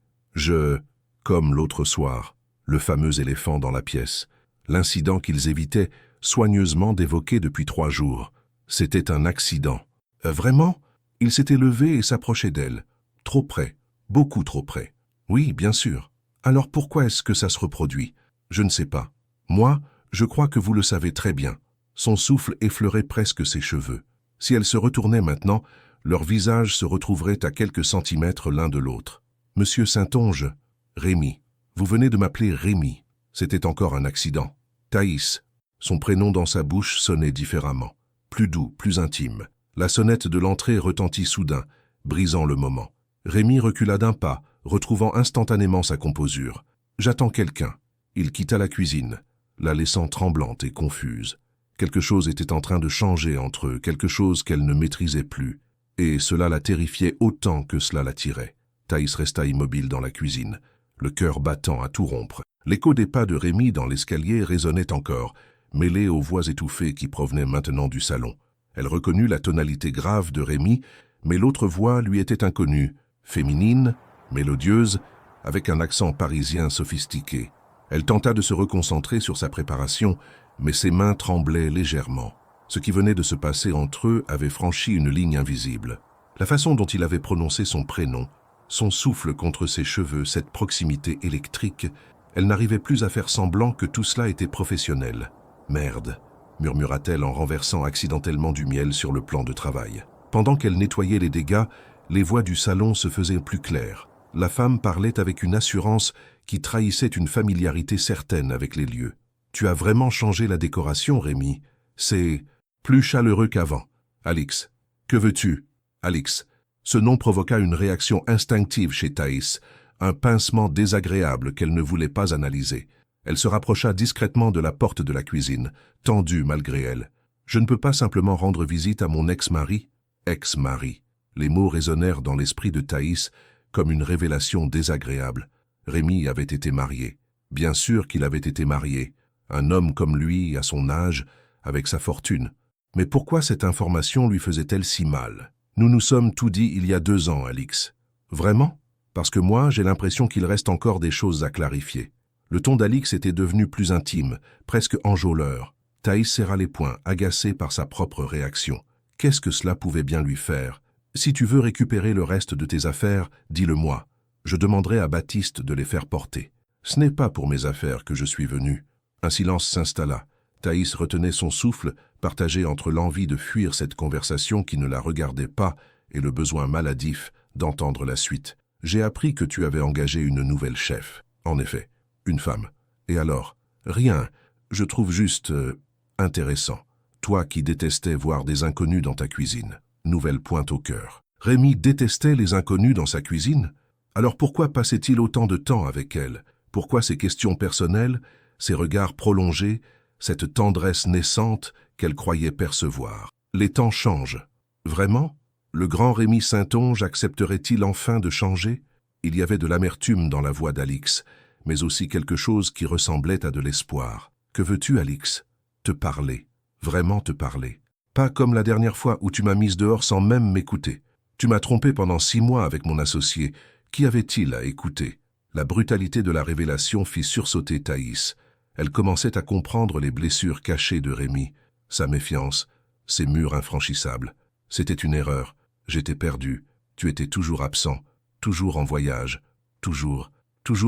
Comme l'autre soir, le fameux éléphant dans la pièce. L'incident qu'ils évitaient soigneusement d'évoquer depuis 3 jours. C'était un accident. Vraiment ? Il s'était levé et s'approchait d'elle. Trop près, beaucoup trop près. Oui, bien sûr. Alors pourquoi est-ce que ça se reproduit ? Je ne sais pas. Moi, je crois que vous le savez très bien. Son souffle effleurait presque ses cheveux. Si elle se retournait maintenant, leurs visages se retrouveraient à quelques centimètres l'un de l'autre. « Monsieur Saintonge, Rémi. Vous venez de m'appeler Rémi. C'était encore un accident. Thaïs. » Son prénom dans sa bouche sonnait différemment. Plus doux, plus intime. La sonnette de l'entrée retentit soudain, brisant le moment. Rémi recula d'un pas, retrouvant instantanément sa composure. « J'attends quelqu'un. » Il quitta la cuisine, la laissant tremblante et confuse. Quelque chose était en train de changer entre eux, quelque chose qu'elle ne maîtrisait plus. Et cela la terrifiait autant que cela l'attirait. Thaïs resta immobile dans la cuisine, le cœur battant à tout rompre. L'écho des pas de Rémi dans l'escalier résonnait encore, mêlé aux voix étouffées qui provenaient maintenant du salon. Elle reconnut la tonalité grave de Rémi, mais l'autre voix lui était inconnue, féminine, mélodieuse, avec un accent parisien sophistiqué. Elle tenta de se reconcentrer sur sa préparation, mais ses mains tremblaient légèrement. Ce qui venait de se passer entre eux avait franchi une ligne invisible. La façon dont il avait prononcé son prénom, son souffle contre ses cheveux, cette proximité électrique, elle n'arrivait plus à faire semblant que tout cela était professionnel. « Merde !» murmura-t-elle en renversant accidentellement du miel sur le plan de travail. Pendant qu'elle nettoyait les dégâts, les voix du salon se faisaient plus claires. La femme parlait avec une assurance qui trahissait une familiarité certaine avec les lieux. « Tu as vraiment changé la décoration, Rémi. C'est plus chaleureux qu'avant. Alix. Que veux-tu ? Alix. » Ce nom provoqua une réaction instinctive chez Thaïs, un pincement désagréable qu'elle ne voulait pas analyser. Elle se rapprocha discrètement de la porte de la cuisine, tendue malgré elle. « Je ne peux pas simplement rendre visite à mon ex-mari. » Ex-mari. Les mots résonnèrent dans l'esprit de Thaïs comme une révélation désagréable. Rémi avait été marié. Bien sûr qu'il avait été marié. Un homme comme lui, à son âge, avec sa fortune. Mais pourquoi cette information lui faisait-elle si mal ? « Nous nous sommes tout dit il y a 2 ans, Alix. »« Vraiment ? Parce que moi, j'ai l'impression qu'il reste encore des choses à clarifier. » Le ton d'Alix était devenu plus intime, presque enjôleur. Thaïs serra les poings, agacée par sa propre réaction. Qu'est-ce que cela pouvait bien lui faire ? « Si tu veux récupérer le reste de tes affaires, dis-le-moi. Je demanderai à Baptiste de les faire porter. Ce n'est pas pour mes affaires que je suis venu. » Un silence s'installa. Thaïs retenait son souffle, partagé entre l'envie de fuir cette conversation qui ne la regardait pas et le besoin maladif d'entendre la suite. « J'ai appris que tu avais engagé une nouvelle chef. » En effet, une femme. « Et alors ? » ?»« Rien. Je trouve juste intéressant. Toi qui détestais voir des inconnus dans ta cuisine. » Nouvelle pointe au cœur. Rémi détestait les inconnus dans sa cuisine ? Alors pourquoi passait-il autant de temps avec elle ? Pourquoi ces questions personnelles, ces regards prolongés, cette tendresse naissante qu'elle croyait percevoir? Les temps changent. Vraiment ? Le grand Rémi Saintonge accepterait-il enfin de changer ? Il y avait de l'amertume dans la voix d'Alix, mais aussi quelque chose qui ressemblait à de l'espoir. « Que veux-tu, Alix ? » ?»« Te parler. Vraiment te parler. Pas comme la dernière fois où tu m'as mise dehors sans même m'écouter. Tu m'as trompé pendant 6 mois avec mon associé. Qu'y avait-il à écouter ? » La brutalité de la révélation fit sursauter Thaïs. Elle commençait à comprendre les blessures cachées de Rémi, sa méfiance, ses murs infranchissables. C'était une erreur. J'étais perdu. Tu étais toujours absent, toujours en voyage, toujours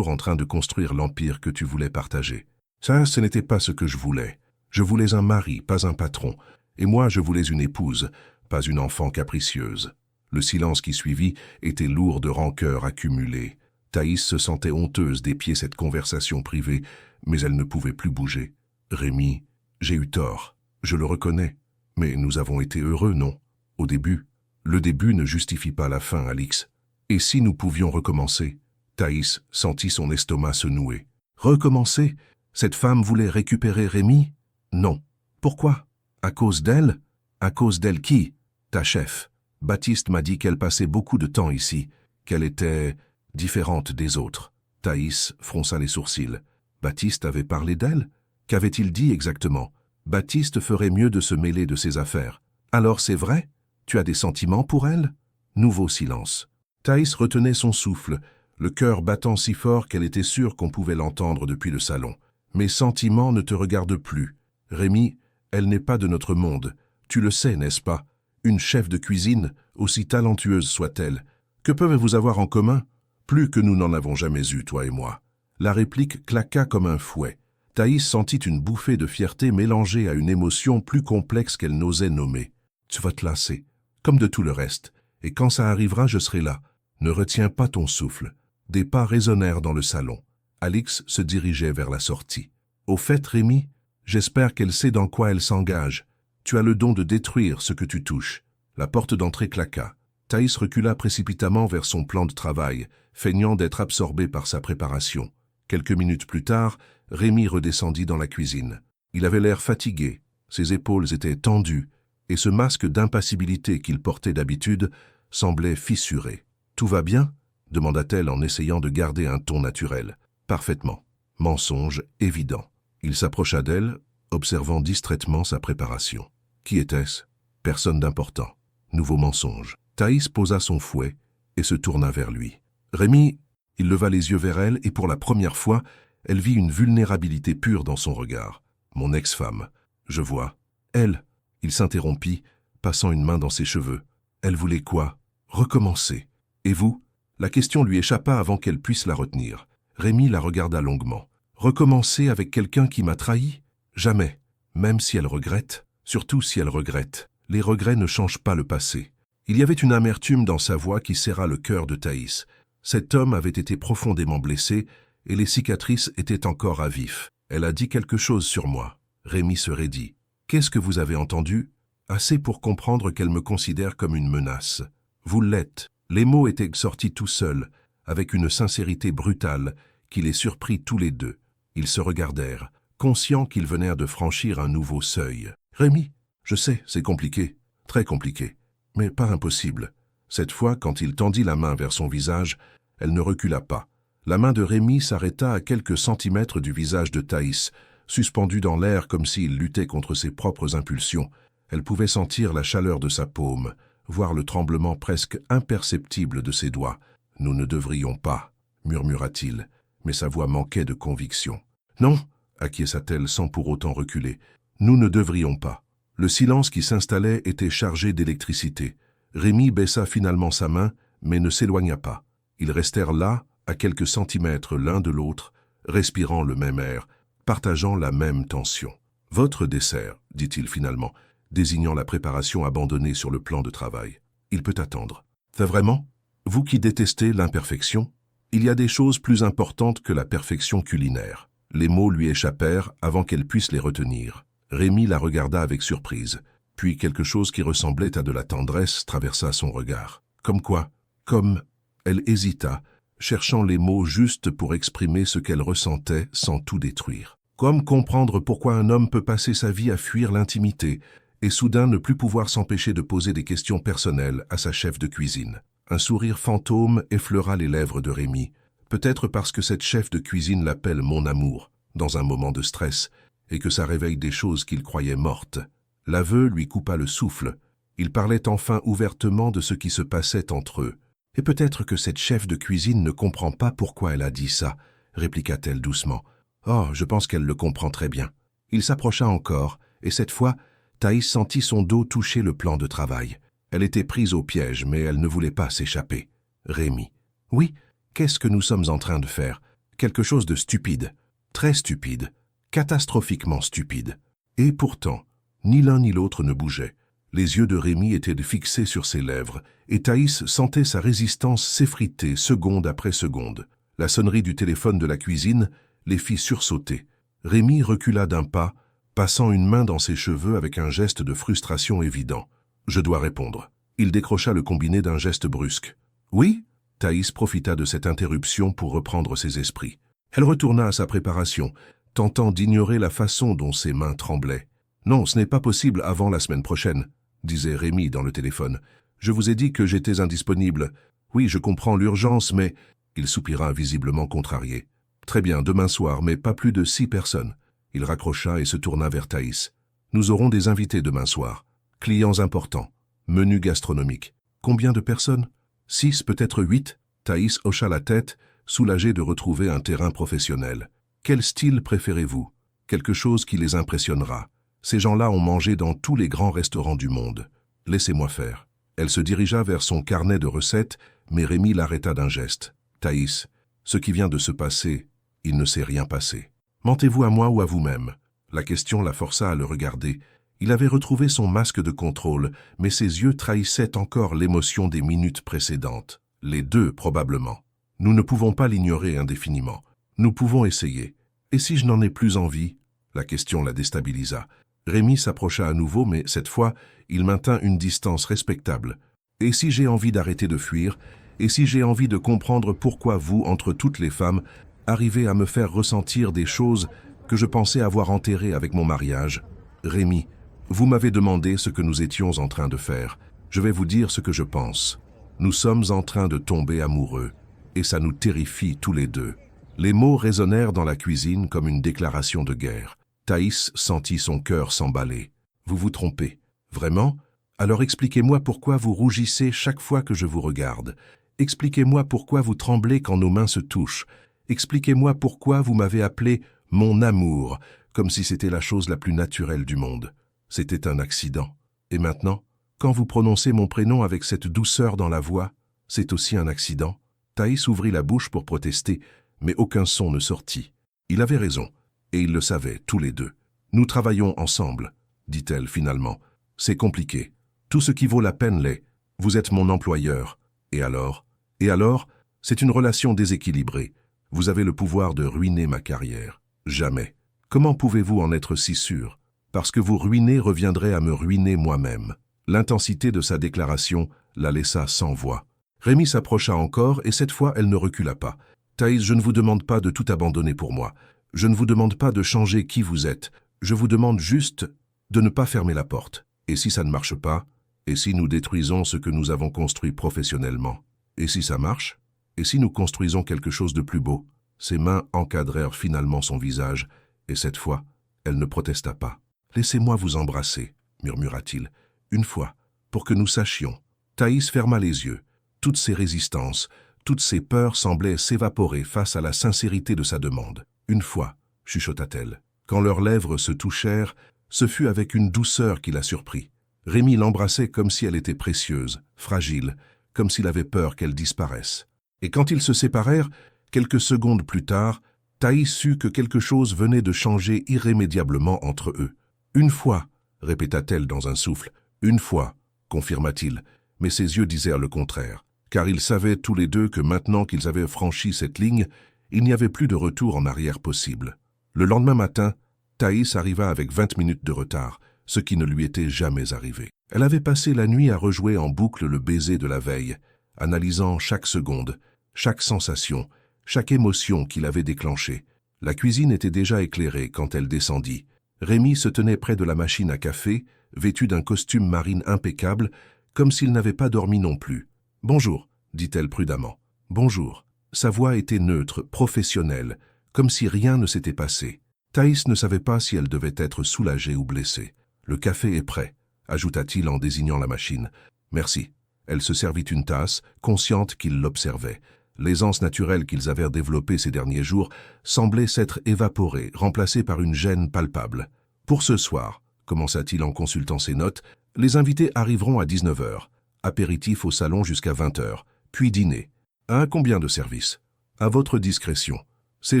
en train de construire l'empire que tu voulais partager. Ça, ce n'était pas ce que je voulais. Je voulais un mari, pas un patron. Et moi, je voulais une épouse, pas une enfant capricieuse. Le silence qui suivit était lourd de rancœur accumulée. Thaïs se sentait honteuse d'épier cette conversation privée, mais elle ne pouvait plus bouger. Rémi, j'ai eu tort, je le reconnais. Mais nous avons été heureux, non? Au début. Le début ne justifie pas la fin, Alix. Et si nous pouvions recommencer? Thaïs sentit son estomac se nouer. Recommencer? Cette femme voulait récupérer Rémi? Non. Pourquoi? À cause d'elle? À cause d'elle qui? Ta chef. Baptiste m'a dit qu'elle passait beaucoup de temps ici, qu'elle était différente des autres. Thaïs fronça les sourcils. Baptiste avait parlé d'elle? Qu'avait-il dit exactement? Baptiste ferait mieux de se mêler de ses affaires. Alors c'est vrai? Tu as des sentiments pour elle? Nouveau silence. Thaïs retenait son souffle, le cœur battant si fort qu'elle était sûre qu'on pouvait l'entendre depuis le salon. Mes sentiments ne te regardent plus. Rémi, elle n'est pas de notre monde. Tu le sais, n'est-ce pas? Une chef de cuisine, aussi talentueuse soit-elle. Que peuvent-vous avoir en commun? Plus que nous n'en avons jamais eu, toi et moi. La réplique claqua comme un fouet. Thaïs sentit une bouffée de fierté mélangée à une émotion plus complexe qu'elle n'osait nommer. Tu vas te lasser, comme de tout le reste, et quand ça arrivera, je serai là. Ne retiens pas ton souffle. Des pas résonnèrent dans le salon. Alix se dirigeait vers la sortie. Au fait, Rémi, j'espère qu'elle sait dans quoi elle s'engage. Tu as le don de détruire ce que tu touches. La porte d'entrée claqua. Thaïs recula précipitamment vers son plan de travail, feignant d'être absorbé par sa préparation. Quelques minutes plus tard, Rémi redescendit dans la cuisine. Il avait l'air fatigué, ses épaules étaient tendues, et ce masque d'impassibilité qu'il portait d'habitude semblait fissuré. « Tout va bien ?» demanda-t-elle en essayant de garder un ton naturel. « Parfaitement. » Mensonge évident. Il s'approcha d'elle, observant distraitement sa préparation. Qui était-ce? Personne d'important. Nouveau mensonge. Thaïs posa son fouet et se tourna vers lui. Rémi, il leva les yeux vers elle et pour la première fois, elle vit une vulnérabilité pure dans son regard. Mon ex-femme. Je vois. Elle. Il s'interrompit, passant une main dans ses cheveux. Elle voulait quoi? Recommencer. Et vous? La question lui échappa avant qu'elle puisse la retenir. Rémi la regarda longuement. Recommencer avec quelqu'un qui m'a trahi? Jamais. Même si elle regrette. Surtout si elle regrette. Les regrets ne changent pas le passé. Il y avait une amertume dans sa voix qui serra le cœur de Thaïs. Cet homme avait été profondément blessé et les cicatrices étaient encore à vif. Elle a dit quelque chose sur moi. Rémi se raidit. Qu'est-ce que vous avez entendu? Assez pour comprendre qu'elle me considère comme une menace. Vous l'êtes. Les mots étaient sortis tout seuls, avec une sincérité brutale qui les surprit tous les deux. Ils se regardèrent, conscients qu'ils venaient de franchir un nouveau seuil. Rémi, je sais, c'est compliqué, très compliqué, mais pas impossible. Cette fois, quand il tendit la main vers son visage, elle ne recula pas. La main de Rémi s'arrêta à quelques centimètres du visage de Thaïs, suspendu dans l'air comme s'il luttait contre ses propres impulsions. Elle pouvait sentir la chaleur de sa paume, voir le tremblement presque imperceptible de ses doigts. « Nous ne devrions pas », murmura-t-il, mais sa voix manquait de conviction. « Non », acquiesça-t-elle sans pour autant reculer. « Nous ne devrions pas ». Le silence qui s'installait était chargé d'électricité. Rémi baissa finalement sa main, mais ne s'éloigna pas. Ils restèrent là, à quelques centimètres l'un de l'autre, respirant le même air, partageant la même tension. « Votre dessert, dit-il finalement, désignant la préparation abandonnée sur le plan de travail. Il peut attendre. C'est vraiment? Vous qui détestez l'imperfection? Il y a des choses plus importantes que la perfection culinaire. Les mots lui échappèrent avant qu'elle puisse les retenir. Rémi la regarda avec surprise. Puis quelque chose qui ressemblait à de la tendresse traversa son regard. Comme quoi? Comme... Elle hésita, cherchant les mots justes pour exprimer ce qu'elle ressentait sans tout détruire. Comme comprendre pourquoi un homme peut passer sa vie à fuir l'intimité et soudain ne plus pouvoir s'empêcher de poser des questions personnelles à sa chef de cuisine. Un sourire fantôme effleura les lèvres de Rémi, peut-être parce que cette chef de cuisine l'appelle « mon amour » dans un moment de stress et que ça réveille des choses qu'il croyait mortes. L'aveu lui coupa le souffle. Il parlait enfin ouvertement de ce qui se passait entre eux. « Et peut-être que cette chef de cuisine ne comprend pas pourquoi elle a dit ça », répliqua-t-elle doucement. « Oh, je pense qu'elle le comprend très bien. » Il s'approcha encore, et cette fois, Thaïs sentit son dos toucher le plan de travail. Elle était prise au piège, mais elle ne voulait pas s'échapper. Rémi. Oui, qu'est-ce que nous sommes en train de faire? Quelque chose de stupide. Très stupide. Catastrophiquement stupide. Et pourtant, ni l'un ni l'autre ne bougeait. Les yeux de Rémi étaient fixés sur ses lèvres, et Thaïs sentait sa résistance s'effriter seconde après seconde. La sonnerie du téléphone de la cuisine les fit sursauter. Rémi recula d'un pas, passant une main dans ses cheveux avec un geste de frustration évident. « Je dois répondre. » Il décrocha le combiné d'un geste brusque. « Oui ?» Thaïs profita de cette interruption pour reprendre ses esprits. Elle retourna à sa préparation, tentant d'ignorer la façon dont ses mains tremblaient. « Non, ce n'est pas possible avant la semaine prochaine, » disait Rémi dans le téléphone. « Je vous ai dit que j'étais indisponible. Oui, je comprends l'urgence, mais... » Il soupira visiblement contrarié. « Très bien, demain soir, mais pas plus de 6 personnes. » Il raccrocha et se tourna vers Thaïs. « Nous aurons des invités demain soir. Clients importants. Menu gastronomique. Combien de personnes? 6, peut-être 8. » Thaïs hocha la tête, soulagé de retrouver un terrain professionnel. « Quel style préférez-vous? Quelque chose qui les impressionnera. Ces gens-là ont mangé dans tous les grands restaurants du monde. Laissez-moi faire. » Elle se dirigea vers son carnet de recettes, mais Rémi l'arrêta d'un geste. « Thaïs, ce qui vient de se passer, il ne s'est rien passé. Mentez-vous à moi ou à vous-même ?» La question la força à le regarder. Il avait retrouvé son masque de contrôle, mais ses yeux trahissaient encore l'émotion des minutes précédentes. Les deux, probablement. Nous ne pouvons pas l'ignorer indéfiniment. Nous pouvons essayer. Et si je n'en ai plus envie? La question la déstabilisa. Rémi s'approcha à nouveau, mais cette fois, il maintint une distance respectable. Et si j'ai envie d'arrêter de fuir? Et si j'ai envie de comprendre pourquoi vous, entre toutes les femmes, arrivez à me faire ressentir des choses que je pensais avoir enterrées avec mon mariage? Rémi, vous m'avez demandé ce que nous étions en train de faire. Je vais vous dire ce que je pense. Nous sommes en train de tomber amoureux, et ça nous terrifie tous les deux. Les mots résonnèrent dans la cuisine comme une déclaration de guerre. Thaïs sentit son cœur s'emballer. Vous vous trompez. Vraiment? Alors expliquez-moi pourquoi vous rougissez chaque fois que je vous regarde. Expliquez-moi pourquoi vous tremblez quand nos mains se touchent. Expliquez-moi pourquoi vous m'avez appelé « mon amour », comme si c'était la chose la plus naturelle du monde. C'était un accident. Et maintenant, quand vous prononcez mon prénom avec cette douceur dans la voix, c'est aussi un accident. Thaïs ouvrit la bouche pour protester, mais aucun son ne sortit. Il avait raison, et ils le savaient, tous les deux. « Nous travaillons ensemble, » dit-elle finalement. « C'est compliqué. Tout ce qui vaut la peine l'est. Vous êtes mon employeur. Et alors? Et alors, c'est une relation déséquilibrée. Vous avez le pouvoir de ruiner ma carrière. Jamais. Comment pouvez-vous en être si sûr? Parce que vous ruiner reviendrait à me ruiner moi-même. » L'intensité de sa déclaration la laissa sans voix. Rémi s'approcha encore et cette fois elle ne recula pas. « Thaïs, je ne vous demande pas de tout abandonner pour moi. Je ne vous demande pas de changer qui vous êtes. Je vous demande juste de ne pas fermer la porte. Et si ça ne marche pas? Et si nous détruisons ce que nous avons construit professionnellement? Et si ça marche? Et si nous construisons quelque chose de plus beau? » Ses mains encadrèrent finalement son visage, et cette fois, elle ne protesta pas. « Laissez-moi vous embrasser, » murmura-t-il. « Une fois, pour que nous sachions. » Thaïs ferma les yeux. Toutes ses résistances, toutes ses peurs semblaient s'évaporer face à la sincérité de sa demande. « Une fois, » chuchota-t-elle. Quand leurs lèvres se touchèrent, ce fut avec une douceur qui la surprit. Rémi l'embrassait comme si elle était précieuse, fragile, comme s'il avait peur qu'elle disparaisse. Et quand ils se séparèrent, quelques secondes plus tard, Thaïs sut que quelque chose venait de changer irrémédiablement entre eux. « Une fois, » répéta-t-elle dans un souffle. « Une fois, » confirma-t-il, mais ses yeux disèrent le contraire, car ils savaient tous les deux que maintenant qu'ils avaient franchi cette ligne, il n'y avait plus de retour en arrière possible. Le lendemain matin, Thaïs arriva avec 20 minutes de retard, ce qui ne lui était jamais arrivé. Elle avait passé la nuit à rejouer en boucle le baiser de la veille, analysant chaque seconde, chaque sensation, chaque émotion qu'il avait déclenchée. La cuisine était déjà éclairée quand elle descendit. Rémi se tenait près de la machine à café, vêtu d'un costume marine impeccable, comme s'il n'avait pas dormi non plus. « Bonjour », dit-elle prudemment. « Bonjour ». Sa voix était neutre, professionnelle, comme si rien ne s'était passé. Thaïs ne savait pas si elle devait être soulagée ou blessée. « Le café est prêt », ajouta-t-il en désignant la machine. « Merci. » Elle se servit une tasse, consciente qu'il l'observait. L'aisance naturelle qu'ils avaient développée ces derniers jours semblait s'être évaporée, remplacée par une gêne palpable. « Pour ce soir, » commença-t-il en consultant ses notes, « les invités arriveront à 19h. Apéritif au salon jusqu'à 20h, puis dîner. À combien de services? À votre discrétion. Ces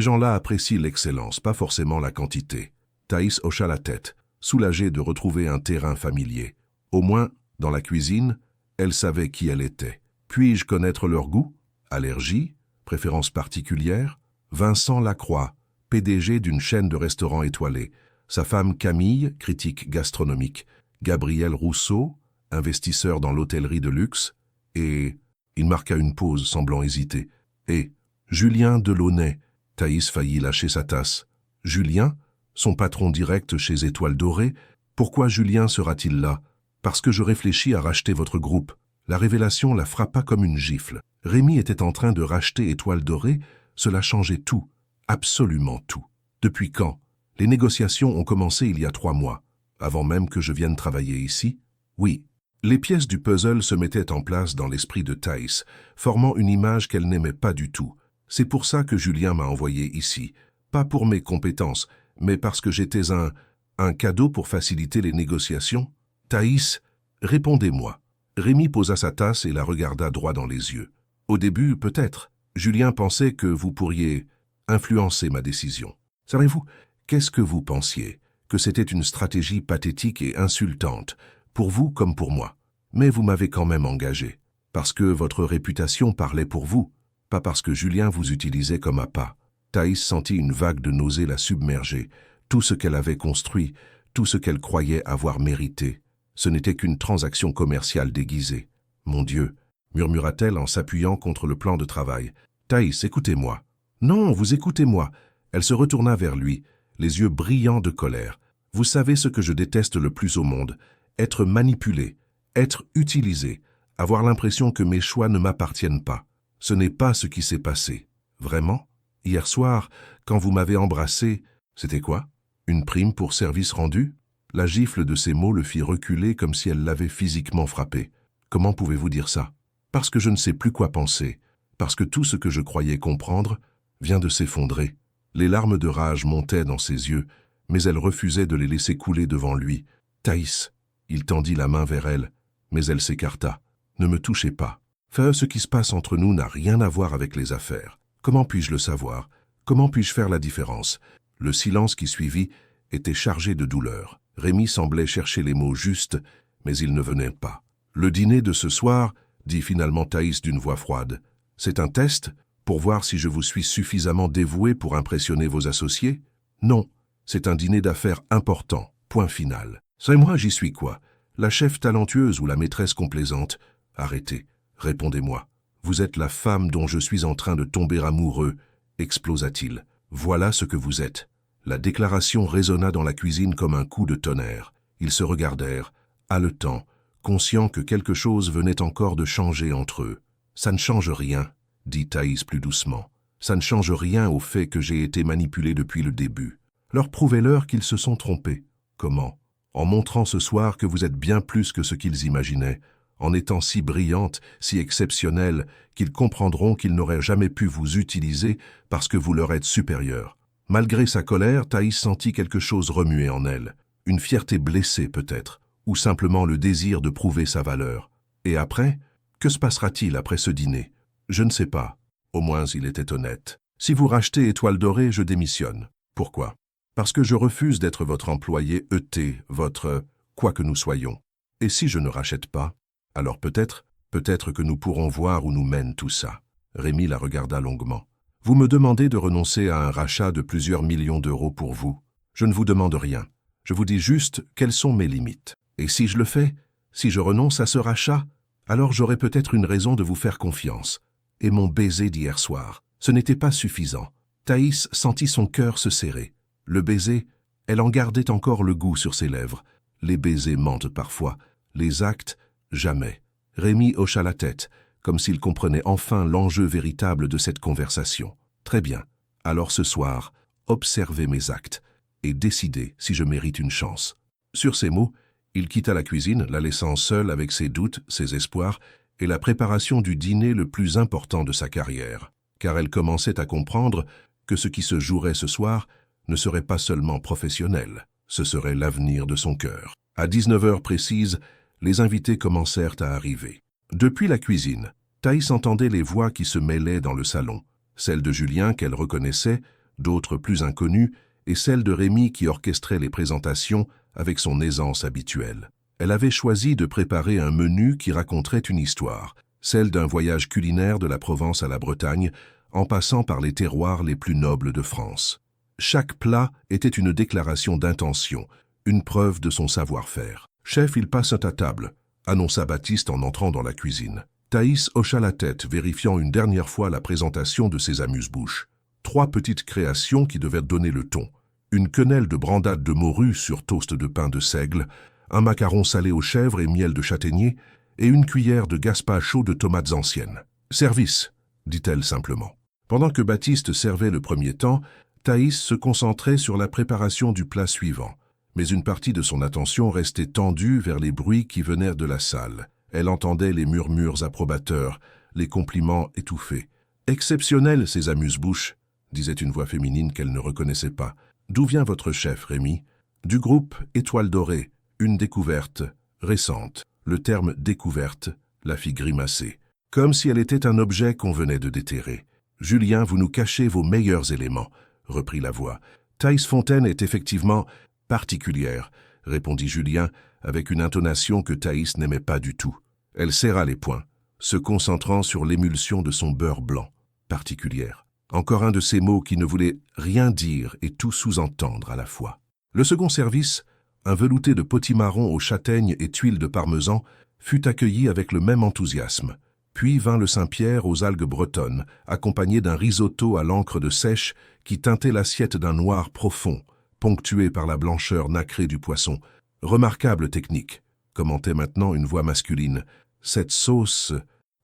gens-là apprécient l'excellence, pas forcément la quantité. Thaïs hocha la tête, soulagée de retrouver un terrain familier. Au moins, dans la cuisine, elle savait qui elle était. Puis-je connaître leur goût? Allergie? Préférences particulières? Vincent Lacroix, PDG d'une chaîne de restaurants étoilés. Sa femme Camille, critique gastronomique. Gabriel Rousseau, investisseur dans l'hôtellerie de luxe. Et... il marqua une pause, semblant hésiter. Et Julien Delaunay. Thaïs faillit lâcher sa tasse. Julien, son patron direct chez Étoile Dorée. Pourquoi Julien sera-t-il là? Parce que je réfléchis à racheter votre groupe. La révélation la frappa comme une gifle. Rémi était en train de racheter Étoile Dorée. Cela changeait tout, absolument tout. Depuis quand? Les négociations ont commencé il y a 3 mois. Avant même que je vienne travailler ici? Oui. Les pièces du puzzle se mettaient en place dans l'esprit de Thaïs, formant une image qu'elle n'aimait pas du tout. C'est pour ça que Julien m'a envoyé ici. Pas pour mes compétences, mais parce que j'étais un cadeau pour faciliter les négociations. Thaïs, répondez-moi. Rémi posa sa tasse et la regarda droit dans les yeux. Au début, peut-être. Julien pensait que vous pourriez influencer ma décision. Savez-vous, qu'est-ce que vous pensiez? Que c'était une stratégie pathétique et insultante, pour vous comme pour moi. Mais vous m'avez quand même engagé, parce que votre réputation parlait pour vous, pas parce que Julien vous utilisait comme appât. Thaïs sentit une vague de nausée la submerger. Tout ce qu'elle avait construit, tout ce qu'elle croyait avoir mérité, ce n'était qu'une transaction commerciale déguisée. Mon Dieu, murmura-t-elle en s'appuyant contre le plan de travail. Thaïs, écoutez-moi. Non, vous écoutez-moi. Elle se retourna vers lui, les yeux brillants de colère. Vous savez ce que je déteste le plus au monde? Être manipulé, être utilisé, avoir l'impression que mes choix ne m'appartiennent pas. Ce n'est pas ce qui s'est passé. Vraiment? Hier soir, quand vous m'avez embrassé, c'était quoi? Une prime pour service rendu? La gifle de ces mots le fit reculer comme si elle l'avait physiquement frappé. Comment pouvez-vous dire ça? Parce que je ne sais plus quoi penser, parce que tout ce que je croyais comprendre vient de s'effondrer. Les larmes de rage montaient dans ses yeux, mais elle refusait de les laisser couler devant lui. Thaïs, il tendit la main vers elle, mais elle s'écarta. Ne me touchez pas. Ce qui se passe entre nous n'a rien à voir avec les affaires. Comment puis-je le savoir? Comment puis-je faire la différence? Le silence qui suivit était chargé de douleur. Rémi semblait chercher les mots justes, mais ils ne venaient pas. Le dîner de ce soir, dit finalement Thaïs d'une voix froide, c'est un test pour voir si je vous suis suffisamment dévoué pour impressionner vos associés? Non, c'est un dîner d'affaires important, point final. C'est moi, j'y suis quoi? La chef talentueuse ou la maîtresse complaisante? Arrêtez, répondez-moi. Vous êtes la femme dont je suis en train de tomber amoureux, explosa-t-il. Voilà ce que vous êtes. La déclaration résonna dans la cuisine comme un coup de tonnerre. Ils se regardèrent, haletants, conscients que quelque chose venait encore de changer entre eux. Ça ne change rien, dit Thaïs plus doucement. Ça ne change rien au fait que j'ai été manipulé depuis le début. Leur prouvez-leur qu'ils se sont trompés. Comment? En montrant ce soir que vous êtes bien plus que ce qu'ils imaginaient, en étant si brillante, si exceptionnelle, qu'ils comprendront qu'ils n'auraient jamais pu vous utiliser parce que vous leur êtes supérieur. Malgré sa colère, Thaïs sentit quelque chose remuer en elle, une fierté blessée peut-être, ou simplement le désir de prouver sa valeur. Et après, que se passera-t-il après ce dîner? Je ne sais pas. Au moins il était honnête. Si vous rachetez Étoile Dorée, je démissionne. Pourquoi? Parce que je refuse d'être votre employé ET, votre quoi que nous soyons. Et si je ne rachète pas? Alors peut-être que nous pourrons voir où nous mène tout ça. Rémi la regarda longuement. Vous me demandez de renoncer à un rachat de plusieurs millions d'euros pour vous. Je ne vous demande rien. Je vous dis juste quelles sont mes limites. Et si je le fais, si je renonce à ce rachat, alors j'aurai peut-être une raison de vous faire confiance. Et mon baiser d'hier soir, ce n'était pas suffisant. Thaïs sentit son cœur se serrer. Le baiser, elle en gardait encore le goût sur ses lèvres. Les baisers mentent parfois, les actes, jamais. Rémi hocha la tête, comme s'il comprenait enfin l'enjeu véritable de cette conversation. Très bien. Alors ce soir, observez mes actes et décidez si je mérite une chance. Sur ces mots, il quitta la cuisine, la laissant seule avec ses doutes, ses espoirs et la préparation du dîner le plus important de sa carrière. Car elle commençait à comprendre que ce qui se jouerait ce soir ne serait pas seulement professionnel, ce serait l'avenir de son cœur. À 19h précises, les invités commencèrent à arriver. Depuis la cuisine, Thaïs entendait les voix qui se mêlaient dans le salon. Celle de Julien qu'elle reconnaissait, d'autres plus inconnues, et celle de Rémi qui orchestrait les présentations avec son aisance habituelle. Elle avait choisi de préparer un menu qui raconterait une histoire, celle d'un voyage culinaire de la Provence à la Bretagne, en passant par les terroirs les plus nobles de France. Chaque plat était une déclaration d'intention, une preuve de son savoir-faire. « Chef, il passe à ta table », annonça Baptiste en entrant dans la cuisine. Thaïs hocha la tête, vérifiant une dernière fois la présentation de ses amuse-bouches. 3 petites créations qui devaient donner le ton. Une quenelle de brandade de morue sur toast de pain de seigle, un macaron salé aux chèvres et miel de châtaignier, et une cuillère de gazpacho de tomates anciennes. « Service », dit-elle simplement. Pendant que Baptiste servait le premier temps, Thaïs se concentrait sur la préparation du plat suivant. Mais une partie de son attention restait tendue vers les bruits qui venaient de la salle. Elle entendait les murmures approbateurs, les compliments étouffés. « Exceptionnel, ces amuse-bouches », disait une voix féminine qu'elle ne reconnaissait pas. « D'où vient votre chef, Rémi ?»« Du groupe Étoile Dorée, une découverte récente. » Le terme « découverte » la fit grimacer, comme si elle était un objet qu'on venait de déterrer. « Julien, vous nous cachez vos meilleurs éléments », reprit la voix. « Thaïs Fontaine est effectivement particulière », répondit Julien avec une intonation que Thaïs n'aimait pas du tout. Elle serra les poings, se concentrant sur l'émulsion de son beurre blanc. Particulière. Encore un de ces mots qui ne voulaient rien dire et tout sous-entendre à la fois. Le second service, un velouté de potimarron aux châtaignes et tuiles de parmesan, fut accueilli avec le même enthousiasme. Puis vint le Saint-Pierre aux algues bretonnes, accompagné d'un risotto à l'encre de sèche qui teintait l'assiette d'un noir profond, ponctué par la blancheur nacrée du poisson. Remarquable technique, commentait maintenant une voix masculine. Cette sauce,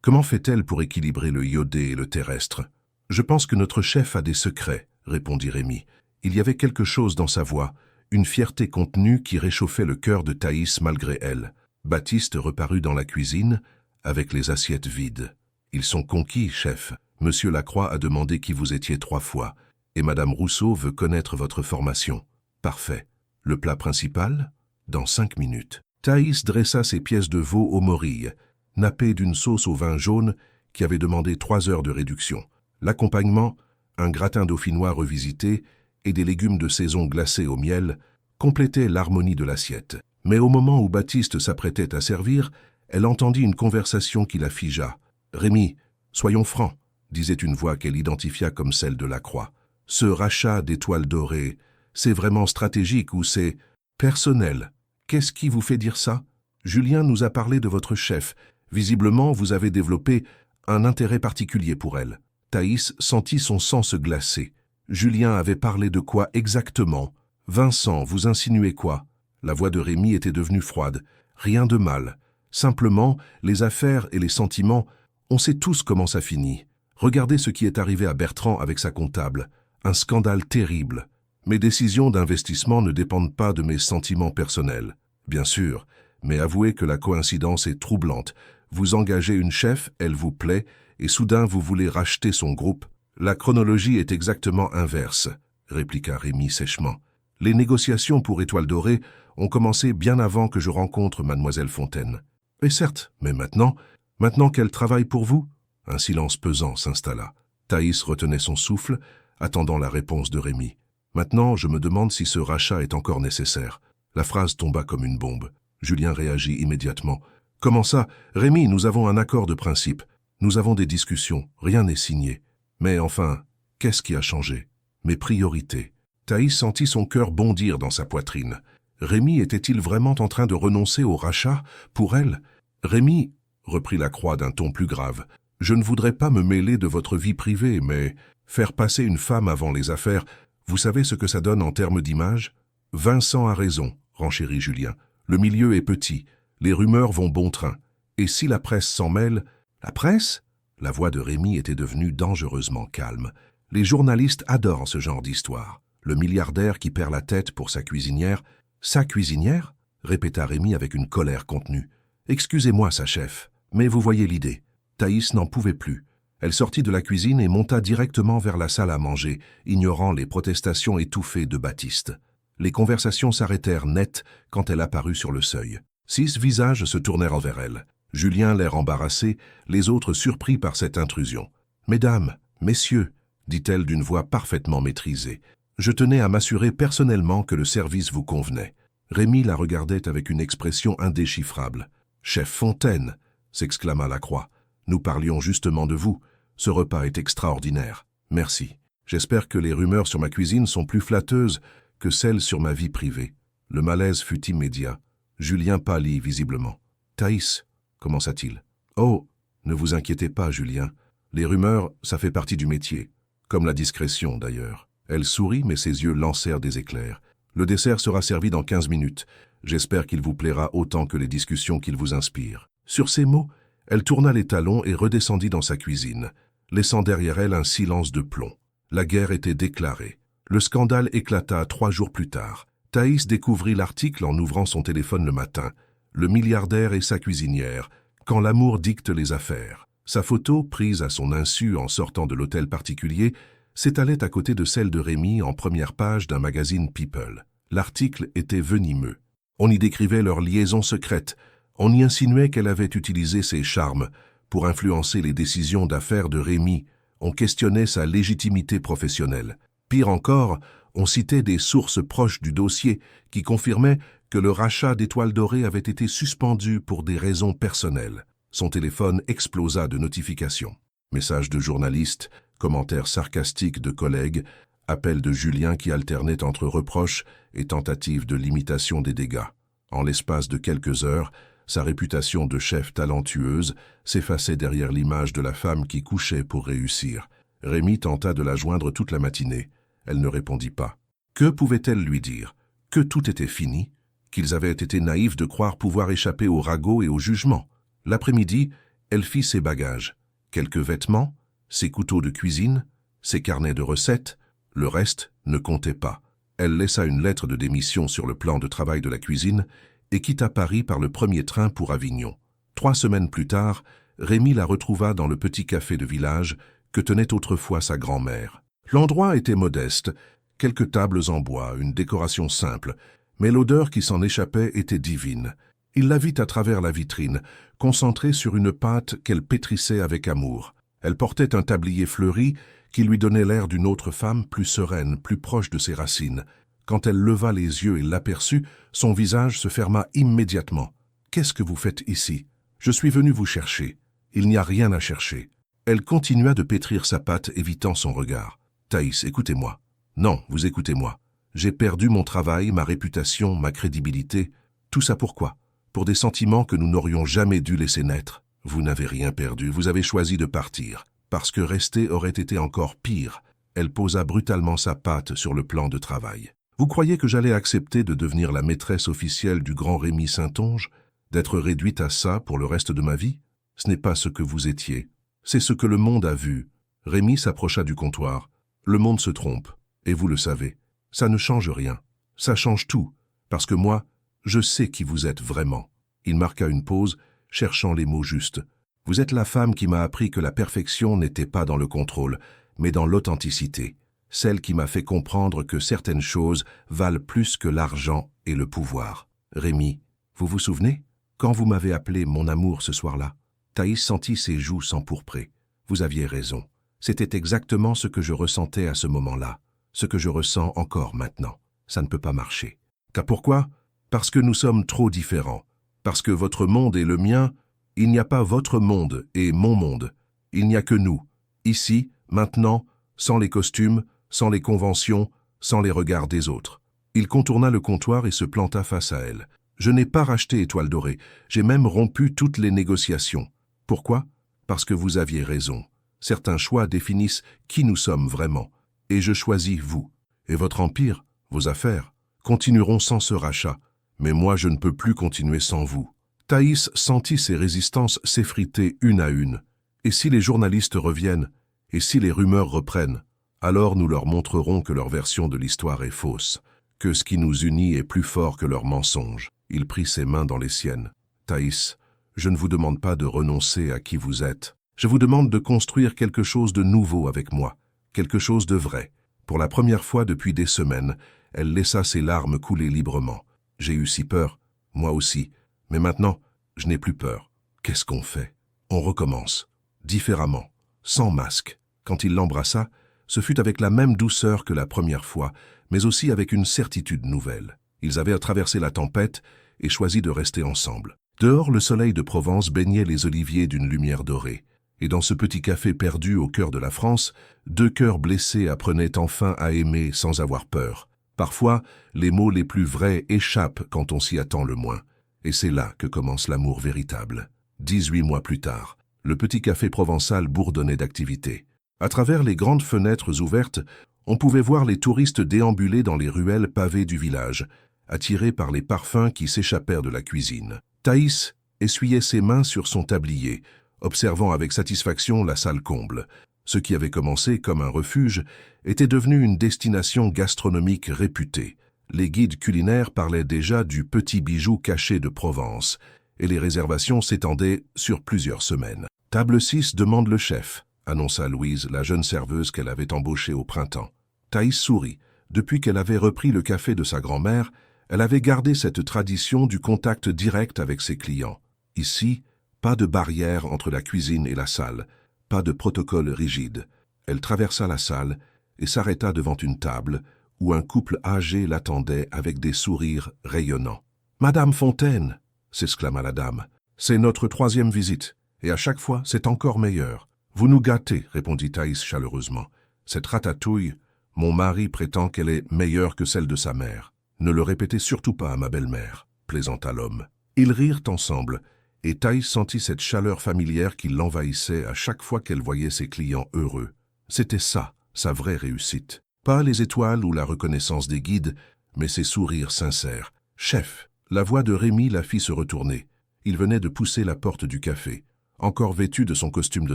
comment fait-elle pour équilibrer le iodé et le terrestre? Je pense que notre chef a des secrets, répondit Rémi. Il y avait quelque chose dans sa voix, une fierté contenue qui réchauffait le cœur de Thaïs malgré elle. Baptiste reparut dans la cuisine, avec les assiettes vides. « Ils sont conquis, chef. Monsieur Lacroix a demandé qui vous étiez 3 fois, et Madame Rousseau veut connaître votre formation. Parfait. Le plat principal? Dans 5 minutes. » Thaïs dressa ses pièces de veau aux morilles, nappées d'une sauce au vin jaune qui avait demandé 3 heures de réduction. L'accompagnement, un gratin dauphinois revisité et des légumes de saison glacés au miel, complétait l'harmonie de l'assiette. Mais au moment où Baptiste s'apprêtait à servir, elle entendit une conversation qui la figea. « Rémi, soyons francs », disait une voix qu'elle identifia comme celle de Lacroix. « Ce rachat d'Étoile Dorée, c'est vraiment stratégique ou c'est personnel? Qu'est-ce qui vous fait dire ça? Julien nous a parlé de votre chef. Visiblement, vous avez développé un intérêt particulier pour elle. » Thaïs sentit son sang se glacer. Julien avait parlé de quoi exactement? Vincent, vous insinuez quoi? La voix de Rémi était devenue froide. Rien de mal. Simplement, les affaires et les sentiments, on sait tous comment ça finit. Regardez ce qui est arrivé à Bertrand avec sa comptable. Un scandale terrible. Mes décisions d'investissement ne dépendent pas de mes sentiments personnels. Bien sûr, mais avouez que la coïncidence est troublante. Vous engagez une chef, elle vous plaît, et soudain vous voulez racheter son groupe. La chronologie est exactement inverse, répliqua Rémi sèchement. Les négociations pour Étoile Dorée ont commencé bien avant que je rencontre Mademoiselle Fontaine. Et certes, mais maintenant qu'elle travaille pour vous? Un silence pesant s'installa. Thaïs retenait son souffle, attendant la réponse de Rémi. Maintenant, je me demande si ce rachat est encore nécessaire. La phrase tomba comme une bombe. Julien réagit immédiatement. Comment ça? Rémi, nous avons un accord de principe. Nous avons des discussions, rien n'est signé. Mais enfin, qu'est-ce qui a changé? Mes priorités. Thaïs sentit son cœur bondir dans sa poitrine. Rémi était-il vraiment en train de renoncer au rachat pour elle? Rémi, reprit Lacroix d'un ton plus grave, je ne voudrais pas me mêler de votre vie privée, mais faire passer une femme avant les affaires, vous savez ce que ça donne en termes d'image? Vincent a raison, renchérit Julien. Le milieu est petit, les rumeurs vont bon train. Et si la presse s'en mêle... La presse? La voix de Rémi était devenue dangereusement calme. Les journalistes adorent ce genre d'histoire. Le milliardaire qui perd la tête pour sa cuisinière. Sa cuisinière? Répéta Rémi avec une colère contenue. Excusez-moi, sa chef, mais vous voyez l'idée. Thaïs n'en pouvait plus. Elle sortit de la cuisine et monta directement vers la salle à manger, ignorant les protestations étouffées de Baptiste. Les conversations s'arrêtèrent net quand elle apparut sur le seuil. 6 visages se tournèrent vers elle. Julien l'air embarrassé, les autres surpris par cette intrusion. « Mesdames, messieurs, dit-elle d'une voix parfaitement maîtrisée, je tenais à m'assurer personnellement que le service vous convenait. » Rémi la regardait avec une expression indéchiffrable. « Chef Fontaine !» s'exclama Lacroix. « Nous parlions justement de vous. Ce repas est extraordinaire. Merci. J'espère que les rumeurs sur ma cuisine sont plus flatteuses que celles sur ma vie privée. » Le malaise fut immédiat. Julien pâlit visiblement. « Thaïs !» commença-t-il. « Oh, ne vous inquiétez pas, Julien. Les rumeurs, ça fait partie du métier. Comme la discrétion, d'ailleurs. » Elle sourit, mais ses yeux lancèrent des éclairs. « Le dessert sera servi dans 15 minutes. J'espère qu'il vous plaira autant que les discussions qu'il vous inspire. » Sur ces mots, elle tourna les talons et redescendit dans sa cuisine, laissant derrière elle un silence de plomb. La guerre était déclarée. Le scandale éclata 3 jours plus tard. Thaïs découvrit l'article en ouvrant son téléphone le matin. Le milliardaire et sa cuisinière, quand l'amour dicte les affaires. Sa photo, prise à son insu en sortant de l'hôtel particulier, s'étalait à côté de celle de Rémi en première page d'un magazine People. L'article était venimeux. On y décrivait leur liaison secrète. On y insinuait qu'elle avait utilisé ses charmes pour influencer les décisions d'affaires de Rémi. On questionnait sa légitimité professionnelle. Pire encore, on citait des sources proches du dossier qui confirmaient que le rachat d'Étoile Dorée avait été suspendu pour des raisons personnelles. Son téléphone explosa de notifications. Messages de journalistes, commentaires sarcastiques de collègues, appels de Julien qui alternaient entre reproches et tentatives de limitation des dégâts. En l'espace de quelques heures, sa réputation de chef talentueuse s'effaçait derrière l'image de la femme qui couchait pour réussir. Rémi tenta de la joindre toute la matinée. Elle ne répondit pas. Que pouvait-elle lui dire? Que tout était fini? Qu'ils avaient été naïfs de croire pouvoir échapper au ragot et au jugement? L'après-midi, elle fit ses bagages. Quelques vêtements, ses couteaux de cuisine, ses carnets de recettes, le reste ne comptait pas. Elle laissa une lettre de démission sur le plan de travail de la cuisine et quitta Paris par le premier train pour Avignon. 3 semaines plus tard, Rémi la retrouva dans le petit café de village que tenait autrefois sa grand-mère. L'endroit était modeste, quelques tables en bois, une décoration simple, mais l'odeur qui s'en échappait était divine. Il la vit à travers la vitrine, concentrée sur une pâte qu'elle pétrissait avec amour. Elle portait un tablier fleuri qui lui donnait l'air d'une autre femme plus sereine, plus proche de ses racines. Quand elle leva les yeux et l'aperçut, son visage se ferma immédiatement. « Qu'est-ce que vous faites ici? Je suis venu vous chercher. Il n'y a rien à chercher. » Elle continua de pétrir sa pâte, évitant son regard. « Thaïs, écoutez-moi. »« Non, vous écoutez-moi. J'ai perdu mon travail, ma réputation, ma crédibilité. Tout ça pourquoi? Pour des sentiments que nous n'aurions jamais dû laisser naître. Vous n'avez rien perdu, vous avez choisi de partir. Parce que rester aurait été encore pire. » Elle posa brutalement sa patte sur le plan de travail. « Vous croyez que j'allais accepter de devenir la maîtresse officielle du grand Rémi Saintonge? D'être réduite à ça pour le reste de ma vie? Ce n'est pas ce que vous étiez. C'est ce que le monde a vu. » Rémi s'approcha du comptoir. « Le monde se trompe, et vous le savez. Ça ne change rien. Ça change tout, parce que moi, je sais qui vous êtes vraiment. » Il marqua une pause, cherchant les mots justes. « Vous êtes la femme qui m'a appris que la perfection n'était pas dans le contrôle, mais dans l'authenticité. Celle qui m'a fait comprendre que certaines choses valent plus que l'argent et le pouvoir. Rémi, vous vous souvenez? Quand vous m'avez appelé mon amour ce soir-là, Thaïs sentit ses joues s'empourprer. Vous aviez raison. C'était exactement ce que je ressentais à ce moment-là, ce que je ressens encore maintenant. Ça ne peut pas marcher. Car pourquoi? Parce que nous sommes trop différents. Parce que votre monde et le mien, il n'y a pas votre monde et mon monde. Il n'y a que nous, ici, maintenant, sans les costumes, sans les conventions, sans les regards des autres. » Il contourna le comptoir et se planta face à elle. « Je n'ai pas racheté Étoile Dorée. J'ai même rompu toutes les négociations. Pourquoi? Parce que vous aviez raison. Certains choix définissent qui nous sommes vraiment. Et je choisis vous. Et votre empire, vos affaires, continueront sans ce rachat. Mais moi, je ne peux plus continuer sans vous. » Thaïs sentit ses résistances s'effriter une à une. Et si les journalistes reviennent? Et si les rumeurs reprennent? Alors nous leur montrerons que leur version de l'histoire est fausse, que ce qui nous unit est plus fort que leurs mensonges. Il prit ses mains dans les siennes. « Thaïs, je ne vous demande pas de renoncer à qui vous êtes. Je vous demande de construire quelque chose de nouveau avec moi, quelque chose de vrai. » Pour la première fois depuis des semaines, elle laissa ses larmes couler librement. « J'ai eu si peur, moi aussi, mais maintenant, je n'ai plus peur. Qu'est-ce qu'on fait? On recommence. Différemment. Sans masque. Quand il l'embrassa, ce fut avec la même douceur que la première fois, mais aussi avec une certitude nouvelle. Ils avaient traversé la tempête et choisi de rester ensemble. Dehors, le soleil de Provence baignait les oliviers d'une lumière dorée. Et dans ce petit café perdu au cœur de la France, deux cœurs blessés apprenaient enfin à aimer sans avoir peur. Parfois, les mots les plus vrais échappent quand on s'y attend le moins. Et c'est là que commence l'amour véritable. 18 mois plus tard, le petit café provençal bourdonnait d'activité. À travers les grandes fenêtres ouvertes, on pouvait voir les touristes déambuler dans les ruelles pavées du village, attirés par les parfums qui s'échappèrent de la cuisine. Thaïs essuyait ses mains sur son tablier, observant avec satisfaction la salle comble. Ce qui avait commencé comme un refuge était devenu une destination gastronomique réputée. Les guides culinaires parlaient déjà du petit bijou caché de Provence, et les réservations s'étendaient sur plusieurs semaines. « Table 6 demande le chef », annonça Louise, la jeune serveuse qu'elle avait embauchée au printemps. Thaïs sourit. Depuis qu'elle avait repris le café de sa grand-mère, elle avait gardé cette tradition du contact direct avec ses clients. Ici, pas de barrière entre la cuisine et la salle, pas de protocole rigide. Elle traversa la salle et s'arrêta devant une table où un couple âgé l'attendait avec des sourires rayonnants. « Madame Fontaine !» s'exclama la dame. « C'est notre 3e visite, et à chaque fois, c'est encore meilleur. »« Vous nous gâtez », répondit Thaïs chaleureusement. « Cette ratatouille, mon mari prétend qu'elle est meilleure que celle de sa mère. Ne le répétez surtout pas à ma belle-mère, » plaisanta l'homme. Ils rirent ensemble, et Thaïs sentit cette chaleur familière qui l'envahissait à chaque fois qu'elle voyait ses clients heureux. C'était ça, sa vraie réussite. Pas les étoiles ou la reconnaissance des guides, mais ses sourires sincères. « Chef !» La voix de Rémi la fit se retourner. Il venait de pousser la porte du café, encore vêtu de son costume de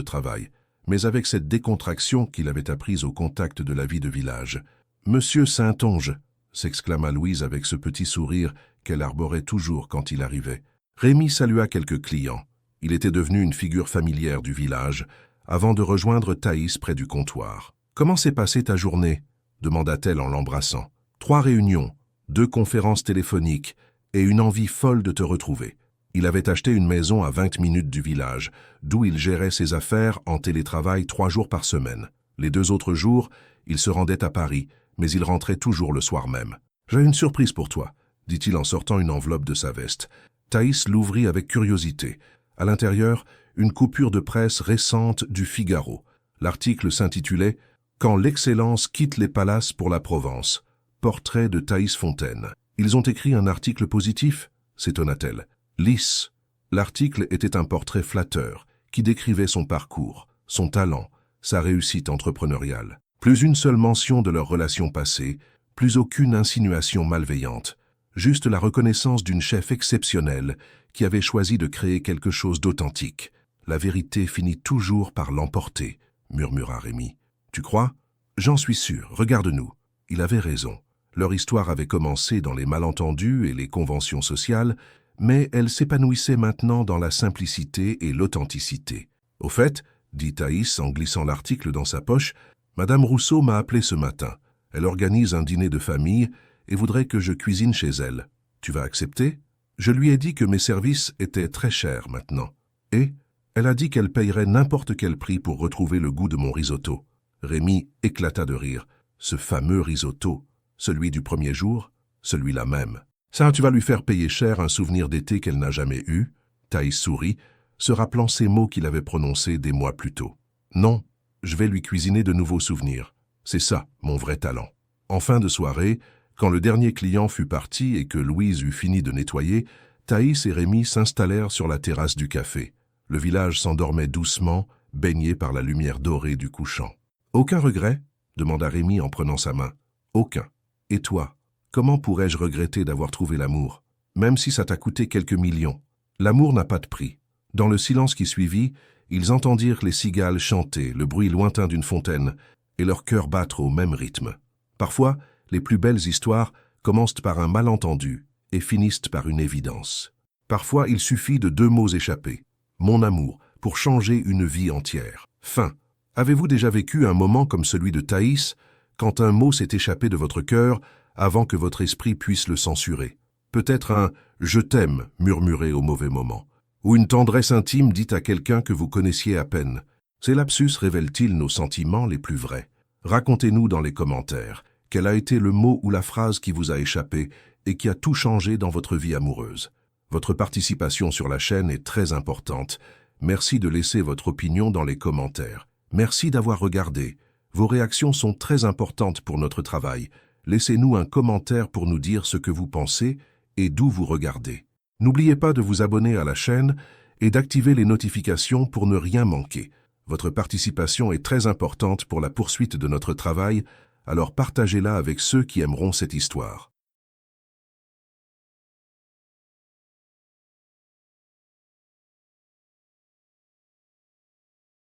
travail, mais avec cette décontraction qu'il avait apprise au contact de la vie de village. « Monsieur Saintonge !» s'exclama Louise avec ce petit sourire qu'elle arborait toujours quand il arrivait. Rémi salua quelques clients. Il était devenu une figure familière du village, avant de rejoindre Thaïs près du comptoir. « Comment s'est passée ta journée ?» demanda-t-elle en l'embrassant. « 3 réunions, 2 conférences téléphoniques et une envie folle de te retrouver. » Il avait acheté une maison à 20 minutes du village, d'où il gérait ses affaires en télétravail 3 jours par semaine. Les 2 autres jours, il se rendait à Paris, mais il rentrait toujours le soir même. « J'ai une surprise pour toi », dit-il en sortant une enveloppe de sa veste. Thaïs l'ouvrit avec curiosité. À l'intérieur, une coupure de presse récente du Figaro. L'article s'intitulait « Quand l'excellence quitte les palaces pour la Provence. Portrait de Thaïs Fontaine. » Ils ont écrit un article positif, s'étonna-t-elle. Lisse. L'article était un portrait flatteur qui décrivait son parcours, son talent, sa réussite entrepreneuriale. Plus une seule mention de leur relation passée, plus aucune insinuation malveillante. Juste la reconnaissance d'une chef exceptionnelle qui avait choisi de créer quelque chose d'authentique. La vérité finit toujours par l'emporter, murmura Rémi. Tu crois? J'en suis sûr, regarde-nous. Il avait raison. Leur histoire avait commencé dans les malentendus et les conventions sociales, mais elle s'épanouissait maintenant dans la simplicité et l'authenticité. Au fait, dit Thaïs en glissant l'article dans sa poche, Madame Rousseau m'a appelé ce matin. Elle organise un dîner de famille et voudrait que je cuisine chez elle. Tu vas accepter? Je lui ai dit que mes services étaient très chers maintenant. Et elle a dit qu'elle payerait n'importe quel prix pour retrouver le goût de mon risotto. Rémi éclata de rire. Ce fameux risotto, celui du premier jour, celui-là même. Ça, tu vas lui faire payer cher un souvenir d'été qu'elle n'a jamais eu. Thaïs sourit, se rappelant ces mots qu'il avait prononcés des mois plus tôt. Non, je vais lui cuisiner de nouveaux souvenirs. C'est ça, mon vrai talent. En fin de soirée, quand le dernier client fut parti et que Louise eut fini de nettoyer, Thaïs et Rémi s'installèrent sur la terrasse du café. Le village s'endormait doucement, baigné par la lumière dorée du couchant. « Aucun regret ?» demanda Rémi en prenant sa main. « Aucun. Et toi, comment pourrais-je regretter d'avoir trouvé l'amour, même si ça t'a coûté quelques millions? L'amour n'a pas de prix. » Dans le silence qui suivit, ils entendirent les cigales chanter, le bruit lointain d'une fontaine, et leur cœur battre au même rythme. Parfois, les plus belles histoires commencent par un malentendu et finissent par une évidence. Parfois, il suffit de 2 mots échappés. « Mon amour » pour changer une vie entière. Fin. Avez-vous déjà vécu un moment comme celui de Thaïs, quand un mot s'est échappé de votre cœur avant que votre esprit puisse le censurer? Peut-être un « je t'aime » murmuré au mauvais moment. Ou une tendresse intime dite à quelqu'un que vous connaissiez à peine. Ces lapsus révèlent-ils nos sentiments les plus vrais? Racontez-nous dans les commentaires quel a été le mot ou la phrase qui vous a échappé et qui a tout changé dans votre vie amoureuse. Votre participation sur la chaîne est très importante. Merci de laisser votre opinion dans les commentaires. Merci d'avoir regardé. Vos réactions sont très importantes pour notre travail. Laissez-nous un commentaire pour nous dire ce que vous pensez et d'où vous regardez. N'oubliez pas de vous abonner à la chaîne et d'activer les notifications pour ne rien manquer. Votre participation est très importante pour la poursuite de notre travail, alors partagez-la avec ceux qui aimeront cette histoire.